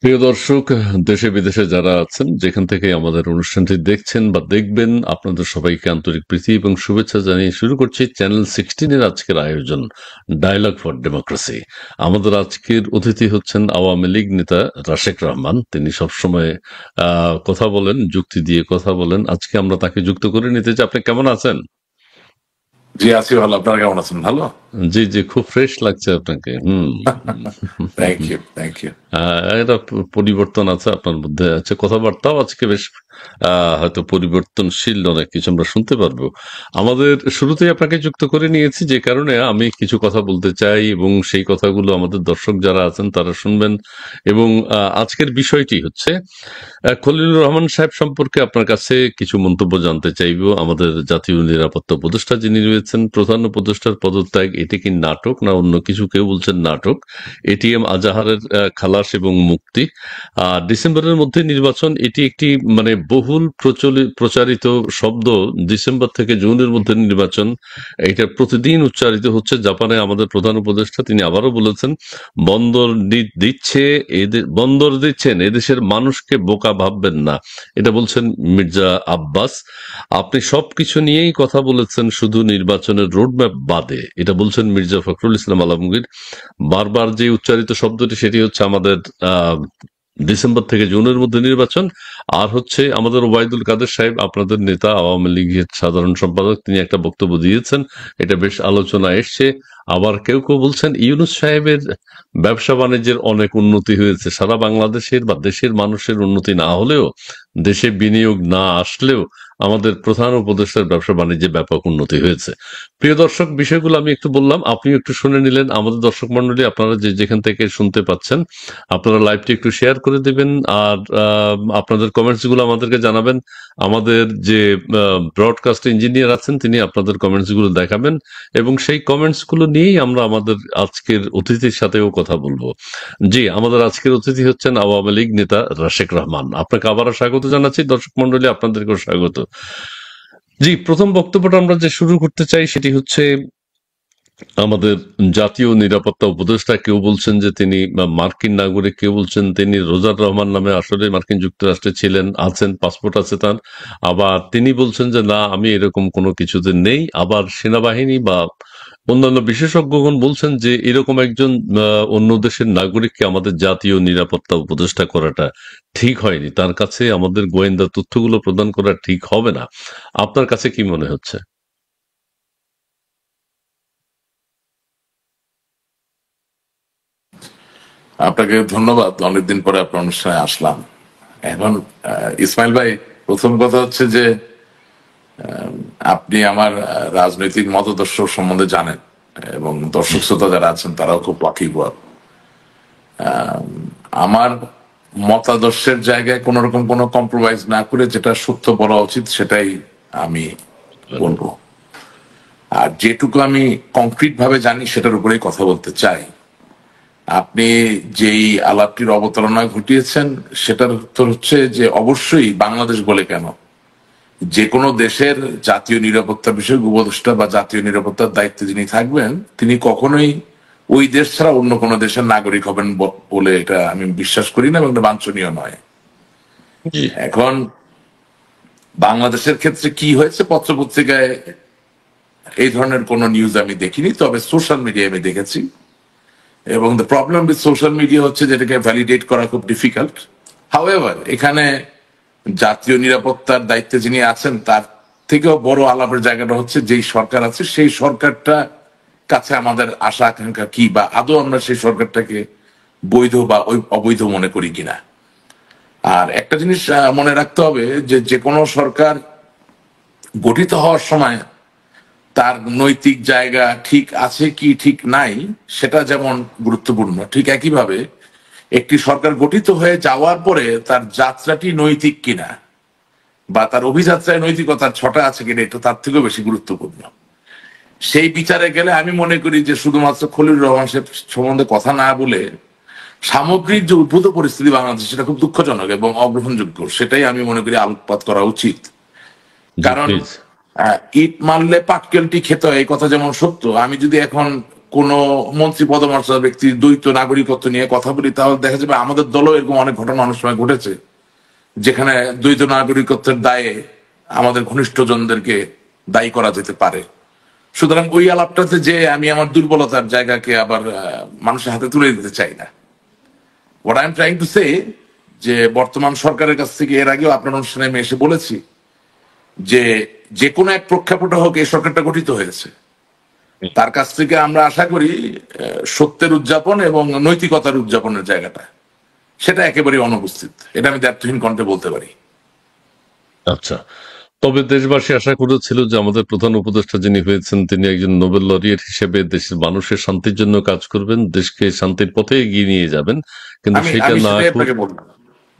প্রিয় দর্শক, দেশে বিদেশে যারা আছেন, যেখান থেকে আমাদের অনুষ্ঠানটি দেখছেন বা দেখবেন, আপনাদের সবাইকে আন্তরিক প্রীতি এবং শুভেচ্ছা জানিয়ে শুরু করছি চ্যানেল 16 এর আজকের আয়োজন ডায়ালগ ফর ডেমোক্রেসি। আমাদের আজকের অতিথি হচ্ছেন আওয়ামী লীগ নেতা রাশেক রহমান। তিনি সবসময় কথা বলেন, যুক্তি দিয়ে কথা বলেন। আজকে আমরা তাকে যুক্ত করে নিতে চাই। আপনি কেমন আছেন? জি আছি ভালো। আপনারা কেমন আছেন? ভালো। জি জি, খুব ফ্রেশ লাগছে আপনাকে। Thank you, thank you. একটা পরিবর্তন আছে আপনার মধ্যে, আছে কথাবার্তাও আজকে বেশ হয়তো পরিবর্তনশীল, অনেক কিছু আমরা শুনতে পারবো। আমাদের শুরুতেই আপনাকে যুক্ত করে নিয়েছি যে কারণে আমি কিছু কথা বলতে চাই এবং সেই কথাগুলো আমাদের দর্শক যারা আছেন তারা শুনবেন। এবং আজকের বিষয়টি হচ্ছে খলিলুর রহমান সাহেব সম্পর্কে আপনার কাছে কিছু মন্তব্য জানতে চাইব। আমাদের জাতীয় নিরাপত্তা উপদেষ্টা যিনি রয়েছেন, প্রধান উপদেষ্টার পদত্যাগ, এটি কি নাটক না অন্য কিছু? কেউ বলছেন নাটক। এটিএম আজাহারের খালাস এবং মুক্তি, ডিসেম্বরের মধ্যে নির্বাচন, এটি একটি মানে বহুল প্রচারিত শব্দ। ডিসেম্বর থেকে জুনের মধ্যে নির্বাচন, এটা প্রতিদিন উচ্চারিত হচ্ছে। জাপানে আমাদের প্রধান উপদেষ্টা তিনি আবারও বলেছেন বন্দর দিচ্ছেন, এদেশের মানুষকে বোকা ভাববেন না, এটা বলছেন মির্জা আব্বাস। আপনি সবকিছু নিয়েই কথা বলেছেন, শুধু নির্বাচনের রোডম্যাপ বাদে, এটা বলছেন মির্জা ফখরুল ইসলাম আলমগীর। বারবার যে উচ্চারিত শব্দটি সেটি হচ্ছে আমাদের আহ ডিসেম্বর থেকে জুনের মধ্যে নির্বাচন। আর হচ্ছে আমাদের ওবায়দুল কাদের সাহেব, আপনাদের নেতা, আওয়ামী লীগের সাধারণ সম্পাদক, তিনি একটা বক্তব্য দিয়েছেন, এটা বেশ আলোচনা এসছে। আবার কেউ কেউ বলছেন ইউনূস সাহেবের ব্যবসা বাণিজ্যের অনেক উন্নতি হয়েছে, সারা বাংলাদেশের বা দেশের মানুষের উন্নতি না হলেও, দেশে বিনিয়োগ না আসলেও আমাদের প্রধান উপদেষ্টার ব্যবসা বাণিজ্যে ব্যাপক উন্নতি হয়েছে। প্রিয় দর্শক, বিষয়গুলো আমি একটু বললাম, আপনি একটু শুনে নিলেন। আমাদের দর্শক মন্ডলী, আপনারা যে যেখান থেকে শুনতে পাচ্ছেন, আপনারা লাইভটি একটু শেয়ার করে দিবেন। আর আপনাদের কমেন্টস গুলো আমাদেরকে জানাবেন। আমাদের যে ব্রডকাস্ট ইঞ্জিনিয়ার আছেন, তিনি আপনাদের কমেন্টস গুলো দেখাবেন এবং সেই কমেন্টস গুলো নিয়েই আমরা আমাদের আজকের অতিথির সাথেও কথা বলবো। জি, আমাদের আজকের অতিথি হচ্ছেন আওয়ামী লীগ নেতা রাশেক রহমান। আপনাকে আবারও স্বাগত জানাচ্ছি। দর্শক মন্ডলী, আপনাদেরকেও স্বাগত। জি, প্রথম বক্তব্যটা আমরা যে শুরু করতে চাই সেটি হচ্ছে আমাদের জাতীয় নিরাপত্তা উপদেষ্টা। কেউ বলছেন যে তিনি মার্কিন নাগরিক, কেউ বলছেন তিনি রোজার রহমান নামে আসলে মার্কিন যুক্তরাষ্ট্রে ছিলেন, আছেন, পাসপোর্ট আছে তার। আবার তিনি বলছেন যে না, আমি এরকম কোনো কিছুতে নেই। আবার সেনাবাহিনী বা অন্যান্য বিশেষজ্ঞগণ বলছেন যে এরকম একজন অন্য দেশের নাগরিককে আমাদের জাতীয় নিরাপত্তা উপদেষ্টা করাটা ঠিক হয়নি, তার কাছে আমাদের গোয়েন্দা তথ্যগুলো প্রদান করা ঠিক হবে না। আপনার কাছে কি মনে হচ্ছে? আপনাকে ধন্যবাদ। অনেকদিন পরে আপনার অনুষ্ঠানে আসলাম। এখন ইসমাইল ভাই, প্রথম কথা হচ্ছে যে আপনি আমার রাজনৈতিক মতাদর্শ সম্বন্ধে জানেন এবং দর্শক শ্রোতা যারা আছেন তারাও খুব ওয়াকিবহাল। আমার মতাদর্শের জায়গায় কোন রকম কোনো কম্প্রোমাইজ না করে যেটা সত্য বলা উচিত সেটাই আমি বলবো। আর যেটুকু আমি কংক্রিট ভাবে জানি সেটার উপরেই কথা বলতে চাই। আপনি যেই আলাপটির অবতারণা ঘটিয়েছেন সেটার উত্তর হচ্ছে যে অবশ্যই বাংলাদেশ বলে কেন, যে কোনো দেশের জাতীয় নিরাপত্তা বিষয়ক উপদেষ্টা বা জাতীয় নিরাপত্তার দায়িত্বে যিনি থাকবেন তিনি কখনোই ওই দেশ ছাড়া অন্য কোনো দেশের নাগরিক হবেন বলে এটা আমি বিশ্বাস করি না এবং এটা বাঞ্ছনীয় নয়। জি এখন বাংলাদেশের ক্ষেত্রে কি হয়েছে পত্রপত্রিকায় এই ধরনের কোনো নিউজ আমি দেখিনি, তবে সোশ্যাল মিডিয়ায় আমি দেখেছি। এবং the problem with social media হচ্ছে যেটাকে ভ্যালিডেট করা খুব ডিফিকাল্ট। হাউএভার এখানে জাতীয় নিরাপত্তার দায়িত্বে যিনি আছেন তার থেকেও বড় আলাপের জায়গাটা হচ্ছে যেই সরকার আছে সেই সরকারটা কাছে আমাদের আশা আকাঙ্ক্ষা কি, বা আদৌ আমরা সেই সরকারটাকে বৈধ বা অবৈধ মনে করি কিনা। আর একটা জিনিস মনে রাখতে হবে যে যে কোনো সরকার গঠিত হওয়ার সময় তার নৈতিক জায়গা ঠিক আছে কি ঠিক নাই সেটা যেমন গুরুত্বপূর্ণ, ঠিক একইভাবে একটি সরকার গঠিত হয়ে যাওয়ার পরে তার যাত্রাটি নৈতিক কিনা বা তার অভিযাত্রায় নৈতিকতার ছটা আছে কিনা এটা তার থেকেও বেশি গুরুত্বপূর্ণ। সেই বিচারে গেলে আমি মনে করি যে শুধুমাত্র খলিলুর রহমান সাহেব সম্বন্ধে কথা না বলে সামগ্রিক যে উদ্ভূত পরিস্থিতি বাংলাদেশে সেটা খুব দুঃখজনক এবং অগ্রহণযোগ্য, সেটাই আমি মনে করি আলোকপাত করা উচিত। জি কারণ প্লিজ। ইট মারলে পাটকেলটি খেতে হয় এই কথা যেমন সত্য, আমি যদি এখন কোন মন্ত্রী পদমর্যাদার ব্যক্তি দ্বৈত নাগরিকত্ব নিয়ে কথা বলি, তাহলে দেখা যাবে আমাদের দলও এরকম অনেক ঘটনা অনেক সময় ঘটেছে, যেখানে দ্বৈত নাগরিকত্বের দায়ে আমাদের ঘনিষ্ঠজনদেরকে দায়ী করা যেতে পারে। সুতরাং ওই আলাপটাতে যে আমি আমার দুর্বলতার জায়গাকে আবার মানুষের হাতে তুলে দিতে চাই না। What I am trying to say, যে বর্তমান সরকারের কাছ থেকে এর আগেও আপনার অনুষ্ঠানে আমি এসে বলেছি যে যে কোনো এক প্রেক্ষাপটে হোক এই সরকারটা গঠিত হয়েছে, তার কাছ থেকে আমরা আশা করি সত্যের উদযাপন এবং নৈতিকতার উদযাপনের জায়গাটা সেটা একেবারে অনুপস্থিত। এটা আমি দ্ব্যর্থহীন কণ্ঠে বলতে পারি। আচ্ছা, তবে দেশবাসী আশা করেছিল যে আমাদের প্রধান উপদেষ্টা যিনি হয়েছেন তিনি একজন নোবেল লরিয়েট হিসেবে দেশের মানুষের শান্তির জন্য কাজ করবেন, দেশকে শান্তির পথে এগিয়ে নিয়ে যাবেন, কিন্তু আমি সেটা আমি না সেটাই আপনাকে বললাম।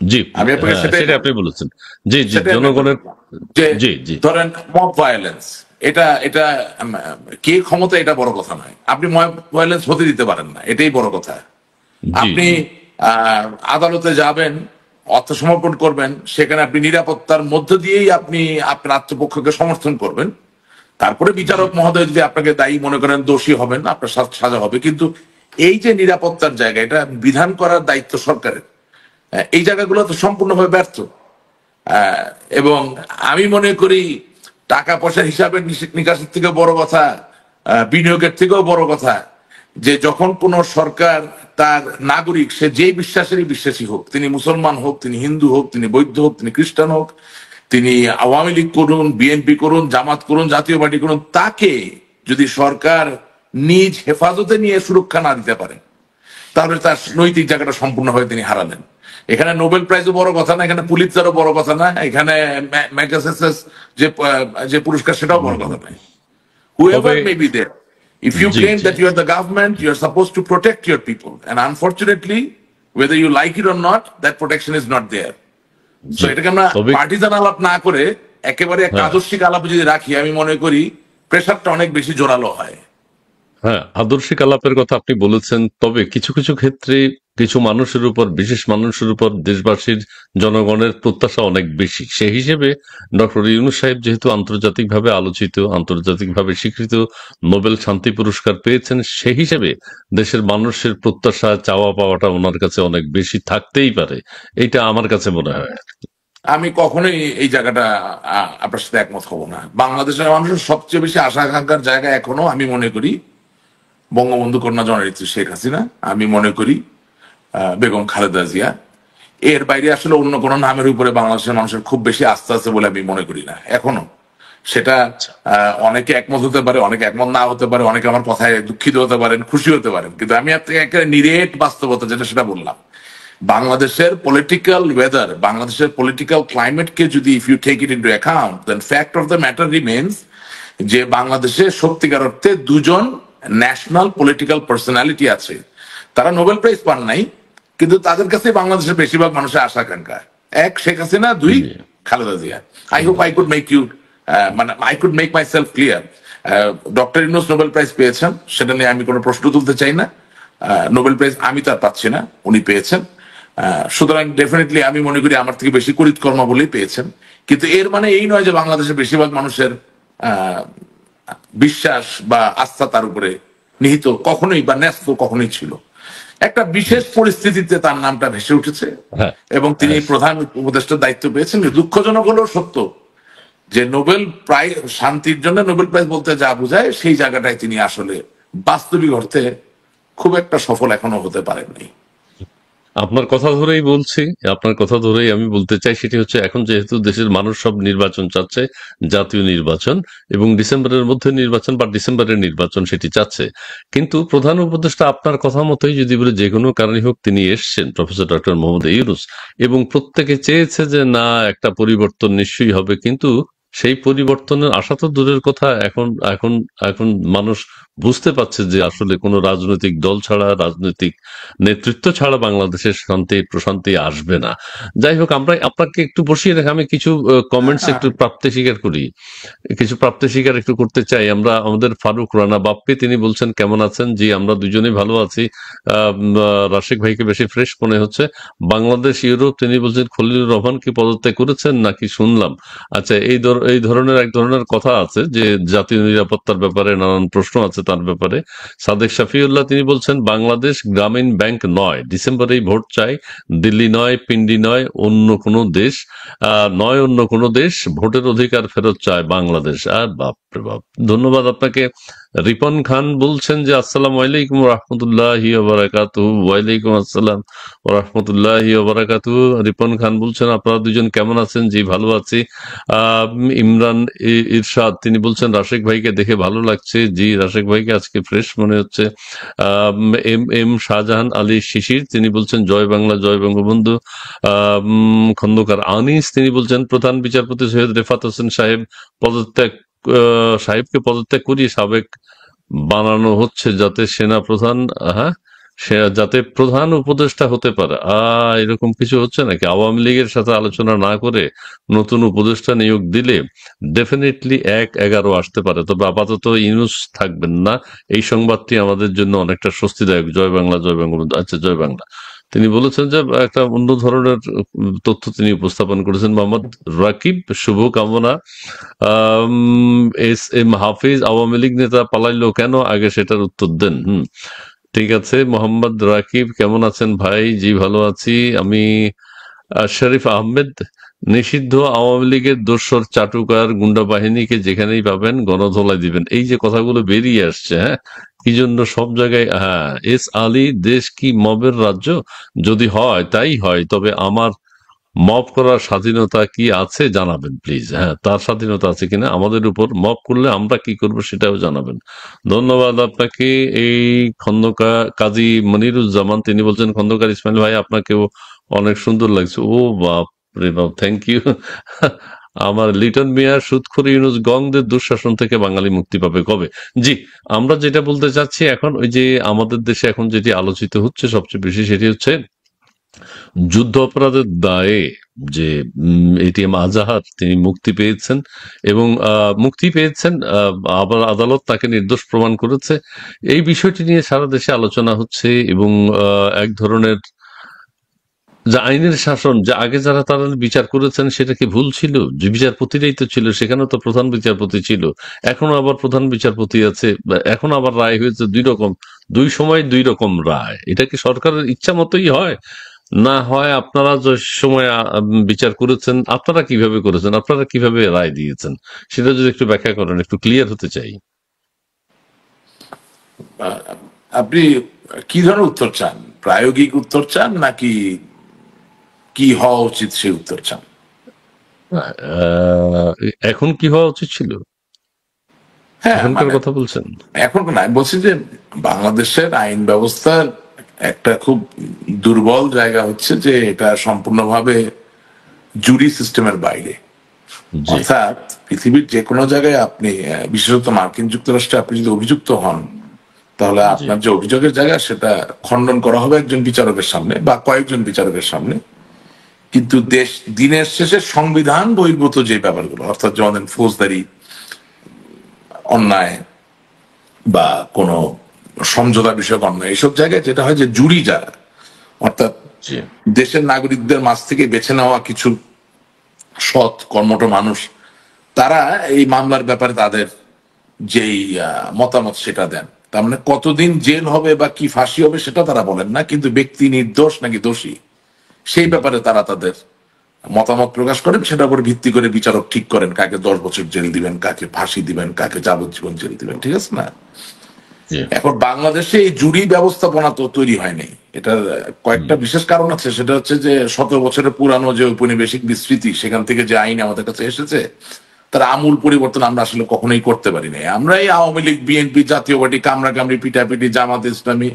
জি, আমি আপনাকে হ্যাঁ সেটাই সেটা বললাম। আপনি বলেছেন। জি জি, সেটাই আমি জনগণের, বললাম যে জি জি ধরেন মব ভায়োলেন্স, এটা এটা কে ক্ষমতা এটা বড় কথা নয়, আপনি মব ভায়োলেন্স হতে দিতে পারেন না, এটাই বড় কথা। জি আপনি জি আদালতে যাবেন, আত্মসমর্পণ করবেন, সেখানে আপনি নিরাপত্তার মধ্য দিয়েই আপনি আপনার আত্মপক্ষকে সমর্থন করবেন। তারপরে বিচারক মহোদয় যদি আপনাকে দায়ী মনে করেন, দোষী হবেন, আপনার সাজা হবে। কিন্তু এই যে নিরাপত্তার জায়গা, এটা বিধান করার দায়িত্ব সরকারের। এই জায়গাগুলো তো সম্পূর্ণভাবে ব্যর্থ। এবং আমি মনে করি টাকা পয়সার হিসাবে নিকাশের থেকে বড় কথা, বিনিয়োগের থেকেও বড় কথা, যে যখন কোন সরকার তার নাগরিক, সে যেই বিশ্বাসেরই বিশ্বাসী হোক, তিনি মুসলমান হোক, তিনি হিন্দু হোক, তিনি বৌদ্ধ হোক, তিনি খ্রিস্টান হোক, তিনি আওয়ামী লীগ করুন, বিএনপি করুন, জামাত করুন, জাতীয় পার্টি করুন, তাকে যদি সরকার নিজ হেফাজতে নিয়ে সুরক্ষা না দিতে পারে, তাহলে তার নৈতিক জায়গাটা সম্পূর্ণভাবে তিনি হারালেন। এখানে নোবেল প্রাইজও বড় কথা না, এখানে পুলিৎজারও বড় কথা না, এখানে ম্যাগাসেসেস যে পুরস্কার সেটাও বড় কথা নয়। তবে Whoever may be there, if you G claim G that you are the government, you are supposed to protect your people, and unfortunately, whether you like it or not, that protection is not there. So জি, এটাকে আমরা তবে partisan আলাপ না করে একেবারে একটা হ্যাঁ আদর্শিক আলাপ যদি রাখি, আমি মনে করি প্রেশারটা অনেক বেশি জোরালো হয়। হ্যাঁ, আদর্শিক আলাপের কথা আপনি বলেছেন, তবে কিছু কিছু ক্ষেত্রে কিছু মানুষের উপর, বিশেষ মানুষের উপর দেশবাসীর, জনগণের প্রত্যাশা অনেক বেশি। সেই হিসেবে ডক্টর ইউনূস সাহেব যেহেতু আন্তর্জাতিকভাবে আলোচিত, আন্তর্জাতিকভাবে স্বীকৃত নোবেল শান্তি পুরস্কার পেয়েছেন, সেই হিসেবে দেশের মানুষের প্রত্যাশা, চাওয়া পাওয়াটা ওনার কাছে অনেক বেশি থাকতেই পারে, এইটা আমার কাছে মনে হয়। আমি কখনোই এই জায়গাটা আপনার সাথে একমত হব না। বাংলাদেশের মানুষের সবচেয়ে বেশি আশা আকাঙ্ক্ষার জায়গা এখনো আমি মনে করি বঙ্গবন্ধু কন্যা জননেত্রী শেখ হাসিনা, আমি মনে করি বেগম খালেদা জিয়া। এর বাইরে আসলে অন্য কোনো নামের উপরে বাংলাদেশের মানুষের খুব বেশি আস্থা আছে বলে আমি মনে করি না এখনো। সেটা অনেকে একমত হতে পারে, অনেকে একমত না হতে পারে, অনেকে আমার কথায় দুঃখিত হতে পারেন, খুশি হতে পারেন, কিন্তু আমি আপনাকে একটা নিরেট বাস্তবতা যেটা সেটা বললাম। বাংলাদেশের পলিটিক্যাল ওয়েদার, বাংলাদেশের পলিটিক্যাল ক্লাইমেটকে যদি if you take it into account, then fact of the matter remains যে বাংলাদেশে সত্যিকার অর্থে দুজন ন্যাশনাল পলিটিক্যাল পার্সোনালিটি আছে। তারা নোবেল প্রাইজ পান নাই, কিন্তু তাদের কাছে বাংলাদেশের বেশিরভাগ মানুষের আশা আকাঙ্ক্ষা, এক শেখ হাসিনা, দুই Khaleda Zia. I hope I could make you মানে I could make myself clear. Doctor Yunus Nobel prize পেয়েছেন, সেটা নিয়ে আমি কোনো প্রশ্ন তুলতে চাই না। নোবেল প্রাইজ আমি তার পাচ্ছি না, উনি পেয়েছেন। সুতরাং ডেফিনেটলি আমি মনে করি আমার থেকে বেশি কৃতকর্ম বলেই পেয়েছেন। কিন্তু এর মানে এই নয় যে বাংলাদেশের বেশিরভাগ মানুষের বিশ্বাস বা আস্থা তার উপরে নিহিত কখনোই বা ন্যস্ত কখনোই ছিল। একটা বিশেষ পরিস্থিতিতে তার নামটা ভেসে উঠেছে হ্যাঁ এবং তিনি হ্যাঁ প্রধান উপদেষ্টার দায়িত্ব পেয়েছেন। দুঃখজনক হলেও সত্য যে নোবেল প্রাইজ, শান্তির জন্য নোবেল প্রাইজ বলতে যা বোঝায় সেই জায়গাটায় তিনি আসলে বাস্তবিক অর্থে খুব একটা সফল এখনো হতে পারেননি। আপনার কথা ধরেই বলছি, আপনার কথা ধরেই আমি বলতে চাই, সেটি হচ্ছে এখন যেহেতু দেশের মানুষ সব নির্বাচন চাচ্ছে, জাতীয় নির্বাচন এবং ডিসেম্বরের মধ্যে নির্বাচন বা ডিসেম্বরের নির্বাচন সেটি চাচ্ছে, কিন্তু প্রধান উপদেষ্টা আপনার কথা মতোই যদি বলে যে কোনো কারণে হোক তিনি এসছেন, প্রফেসর ডক্টর মোহাম্মদ ইউনূস, এবং প্রত্যেকে চেয়েছে যে না একটা পরিবর্তন নিশ্চয়ই হবে, কিন্তু সেই পরিবর্তনের আশা তো দূরের কথা, এখন এখন এখন মানুষ বুঝতে পারছে যে আসলে কোনো রাজনৈতিক দল ছাড়া, রাজনৈতিক নেতৃত্ব ছাড়া বাংলাদেশের শান্তি প্রশান্তি আসবে না। যাই হোক, আমরা আপনাকে একটু বসিয়ে রেখে আমি কিছু কমেন্টস একটু প্রাপ্তি স্বীকার করি, কিছু প্রাপ্তি স্বীকার একটু করতে চাই। আমরা আমাদের ফারুক রানা বাপ্পি, তিনি বলছেন কেমন আছেন? জি আমরা দুজনেই ভালো আছি। রাশিক ভাইকে বেশি ফ্রেশ মনে হচ্ছে। বাংলাদেশ ইউরোপ, তিনি বলছেন খলিলুর রহমান কি পদত্যাগ করেছেন নাকি শুনলাম। আচ্ছা, এই ধরনের এক ধরনের কথা আছে যে জাতীয় নিরাপত্তার ব্যাপারে নানান প্রশ্ন আছে, তার ব্যাপারে। সাদেক শফিউল্লাহ তিনি বলছেন বাংলাদেশ গ্রামীণ ব্যাংক নয়, ডিসেম্বরেই ভোট চাই, দিল্লি নয়, পিন্ডি নয়, অন্য কোনো দেশ নয়, অন্য কোনো দেশ, ভোটের অধিকার ফেরত চায় বাংলাদেশ। আর বাপরে বাপ, ধন্যবাদ আপনাকে। রিপন খান বলছেন যে আসসালামু আলাইকুম রহমতুল্লাহি ওবারাকাতুহু। ওয়ালাইকুম আসসালাম রহমতুল্লাহি ওবারাকাতুহু। রিপন খান বলছেন আপনারা দুজন কেমন আছেন? জি ভালো আছি। ইমরান ইরশাদ তিনি বলছেন রাশেক ভাইকে দেখে ভালো লাগছে। জি রাশেক ভাইকে আজকে ফ্রেশ মনে হচ্ছে। এম এম শাহজাহান আলী শিশির তিনি বলছেন জয় বাংলা, জয় বঙ্গবন্ধু। খন্দকার আনিস তিনি বলছেন প্রধান বিচারপতি সৈয়দ রেফাত হোসেন সাহেবকে পদত্যাগ করিয়ে সাবেক বানানো হচ্ছে যাতে সেনা প্রধান, হ্যাঁ, সে যাতে প্রধান উপদেষ্টা হতে পারে। এরকম কিছু হচ্ছে নাকি? আওয়ামী লীগের সাথে আলোচনা না করে নতুন উপদেষ্টা নিয়োগ দিলে ডেফিনেটলি 1-11 আসতে পারে। তবে আপাতত ইউনূস থাকবেন না, এই সংবাদটি আমাদের জন্য অনেকটা স্বস্তিদায়ক। জয় বাংলা, জয় বঙ্গবন্ধু। আচ্ছা, জয় বাংলা। তিনি বলেছেন যে একটা অন্য ধরনের তথ্য তিনি উপস্থাপন করেছেন। মোহাম্মদ রাকিব শুভকামনা। এস এম হাফিজ আওয়ামী লীগ নেতা পালাইলো কেন, আগে সেটার উত্তর দেন। ঠিক আছে, মোহাম্মদ রাকিব কেমন আছেন ভাই? জি ভালো আছি আমি। শরীফ আহমেদ নিষিদ্ধ আওয়ামী লীগের দোসর চাটুকার গুন্ডা বাহিনীকে যেখানেই পাবেন গণধোলাই দিবেন, এই যে কথাগুলো বেরিয়ে আসছে, হ্যাঁ, কি জন্য সব জায়গায়। হ্যাঁ, এস আলী দেশ কি মবের রাজ্য? যদি হয় তাই হয়, তবে আমার মব করার স্বাধীনতা কি আছে জানাবেন প্লিজ। হ্যাঁ, তার স্বাধীনতা আছে কিনা, আমাদের উপর মব করলে আমরা কি করব সেটাও জানাবেন। ধন্যবাদ আপনাকে। এই খন্দকার কাজী মনিরুজ্জামান তিনি বলছেন খন্দকার ইসমাইল ভাই আপনাকেও অনেক সুন্দর লাগছে। ও বাপ রে বাপ, থ্যাংক ইউ। আমার লিটন মিয়া সুদখোর ইউনুস গংদের দুঃশাসন থেকে বাঙালি মুক্তি পাবে কবে? জি, আমরা যেটা বলতে চাচ্ছি এখন, ওই যে আমাদের দেশে এখন যেটি আলোচিত হচ্ছে সবচেয়ে বেশি, সেটি হচ্ছে যুদ্ধ অপরাধের দায়ে যে এটিএম আজাহার তিনি মুক্তি পেয়েছেন, এবং মুক্তি পেয়েছেন, আবার আদালত তাকে নির্দোষ প্রমাণ করেছে। এই বিষয়টি নিয়ে সারা দেশে আলোচনা হচ্ছে, এবং এক ধরনের যে আইনের শাসন, যে আগে যারা তারা বিচার করেছেন সেটা কি ভুল ছিল? যে বিচারপতিরাই তো ছিল, সেখানে তো প্রধান বিচারপতি ছিল, এখনো আবার প্রধান বিচারপতি আছে, এখন আবার রায় হয়েছে দুই রকম, দুই সময় দুই রকম রায়। এটা কি সরকারের ইচ্ছা মতোই হয়, না হয় আপনারা যে সময় বিচার করেছেন আপনারা কিভাবে করেছেন, আপনারা কিভাবে রায় দিয়েছেন, সেটা যদি একটু ব্যাখ্যা করেন, একটু ক্লিয়ার হতে চাই। আপনি কি ধরনের উত্তর চান? প্রায়োগিক উত্তর চান নাকি কি হওয়া উচিত সেই উত্তর চান? আহ, এখন কি হওয়া উচিত ছিল, হ্যাঁ, এখনকার মানে কথা বলছেন? এখন না, আমি বলছি যে বাংলাদেশের আইন ব্যবস্থার একটা খুব দুর্বল জায়গা হচ্ছে যে এটা সম্পূর্ণভাবে জুরি সিস্টেমের বাইরে। জি অর্থাৎ পৃথিবীর যে কোনো জায়গায় আপনি বিশেষত মার্কিন যুক্তরাষ্ট্রে আপনি যদি অভিযুক্ত হন, তাহলে জি আপনার যে অভিযোগের জায়গা সেটা খণ্ডন করা হবে একজন বিচারকের সামনে বা কয়েকজন বিচারকের সামনে। কিন্তু দেশ দিনের শেষে সংবিধান বহির্ভূত যে ব্যাপারগুলো, অর্থাৎ যেমন ফৌজদারি অন্যায় বা কোনো সমঝোতা বিষয়ক অন্যায়, এইসব জায়গায় যেটা হয় যে জুরি যারা, অর্থাৎ জি দেশের নাগরিকদের মাঝ থেকে বেছে নেওয়া কিছু সৎ কর্মঠ মানুষ, তারা এই মামলার ব্যাপারে তাদের যেই মতামত সেটা দেন। তার মানে কতদিন জেল হবে বা কি ফাঁসি হবে সেটা তারা বলেন না, কিন্তু ব্যক্তি নির্দোষ নাকি দোষী সেই ব্যাপারে তারা তাদের মতামত প্রকাশ করেন। সেটার উপর ভিত্তি করে বিচারক ঠিক করেন কাকে 10 বছর জেল দিবেন, কাকে ফাঁসি দিবেন, কাকে যাবজ্জীবন জেল দিবেন। ঠিক আছে না? জি এখন বাংলাদেশে এই জুরি ব্যবস্থাপনা তো তৈরি হয়নি। এটার কয়েকটা বিশেষ কারণ আছে। সেটা হচ্ছে যে 17 বছরের পুরানো যে ঔপনিবেশিক বিস্তৃতি, সেখান থেকে যে আইন আমাদের কাছে এসেছে তার আমূল পরিবর্তন আমরা আসলে কখনোই করতে পারি নাই। আমরা এই আওয়ামী লীগ, বিএনপি, জাতীয় পার্টি, কামড়াকামড়ি, পিটাপিটি, জামাত ইসলামী,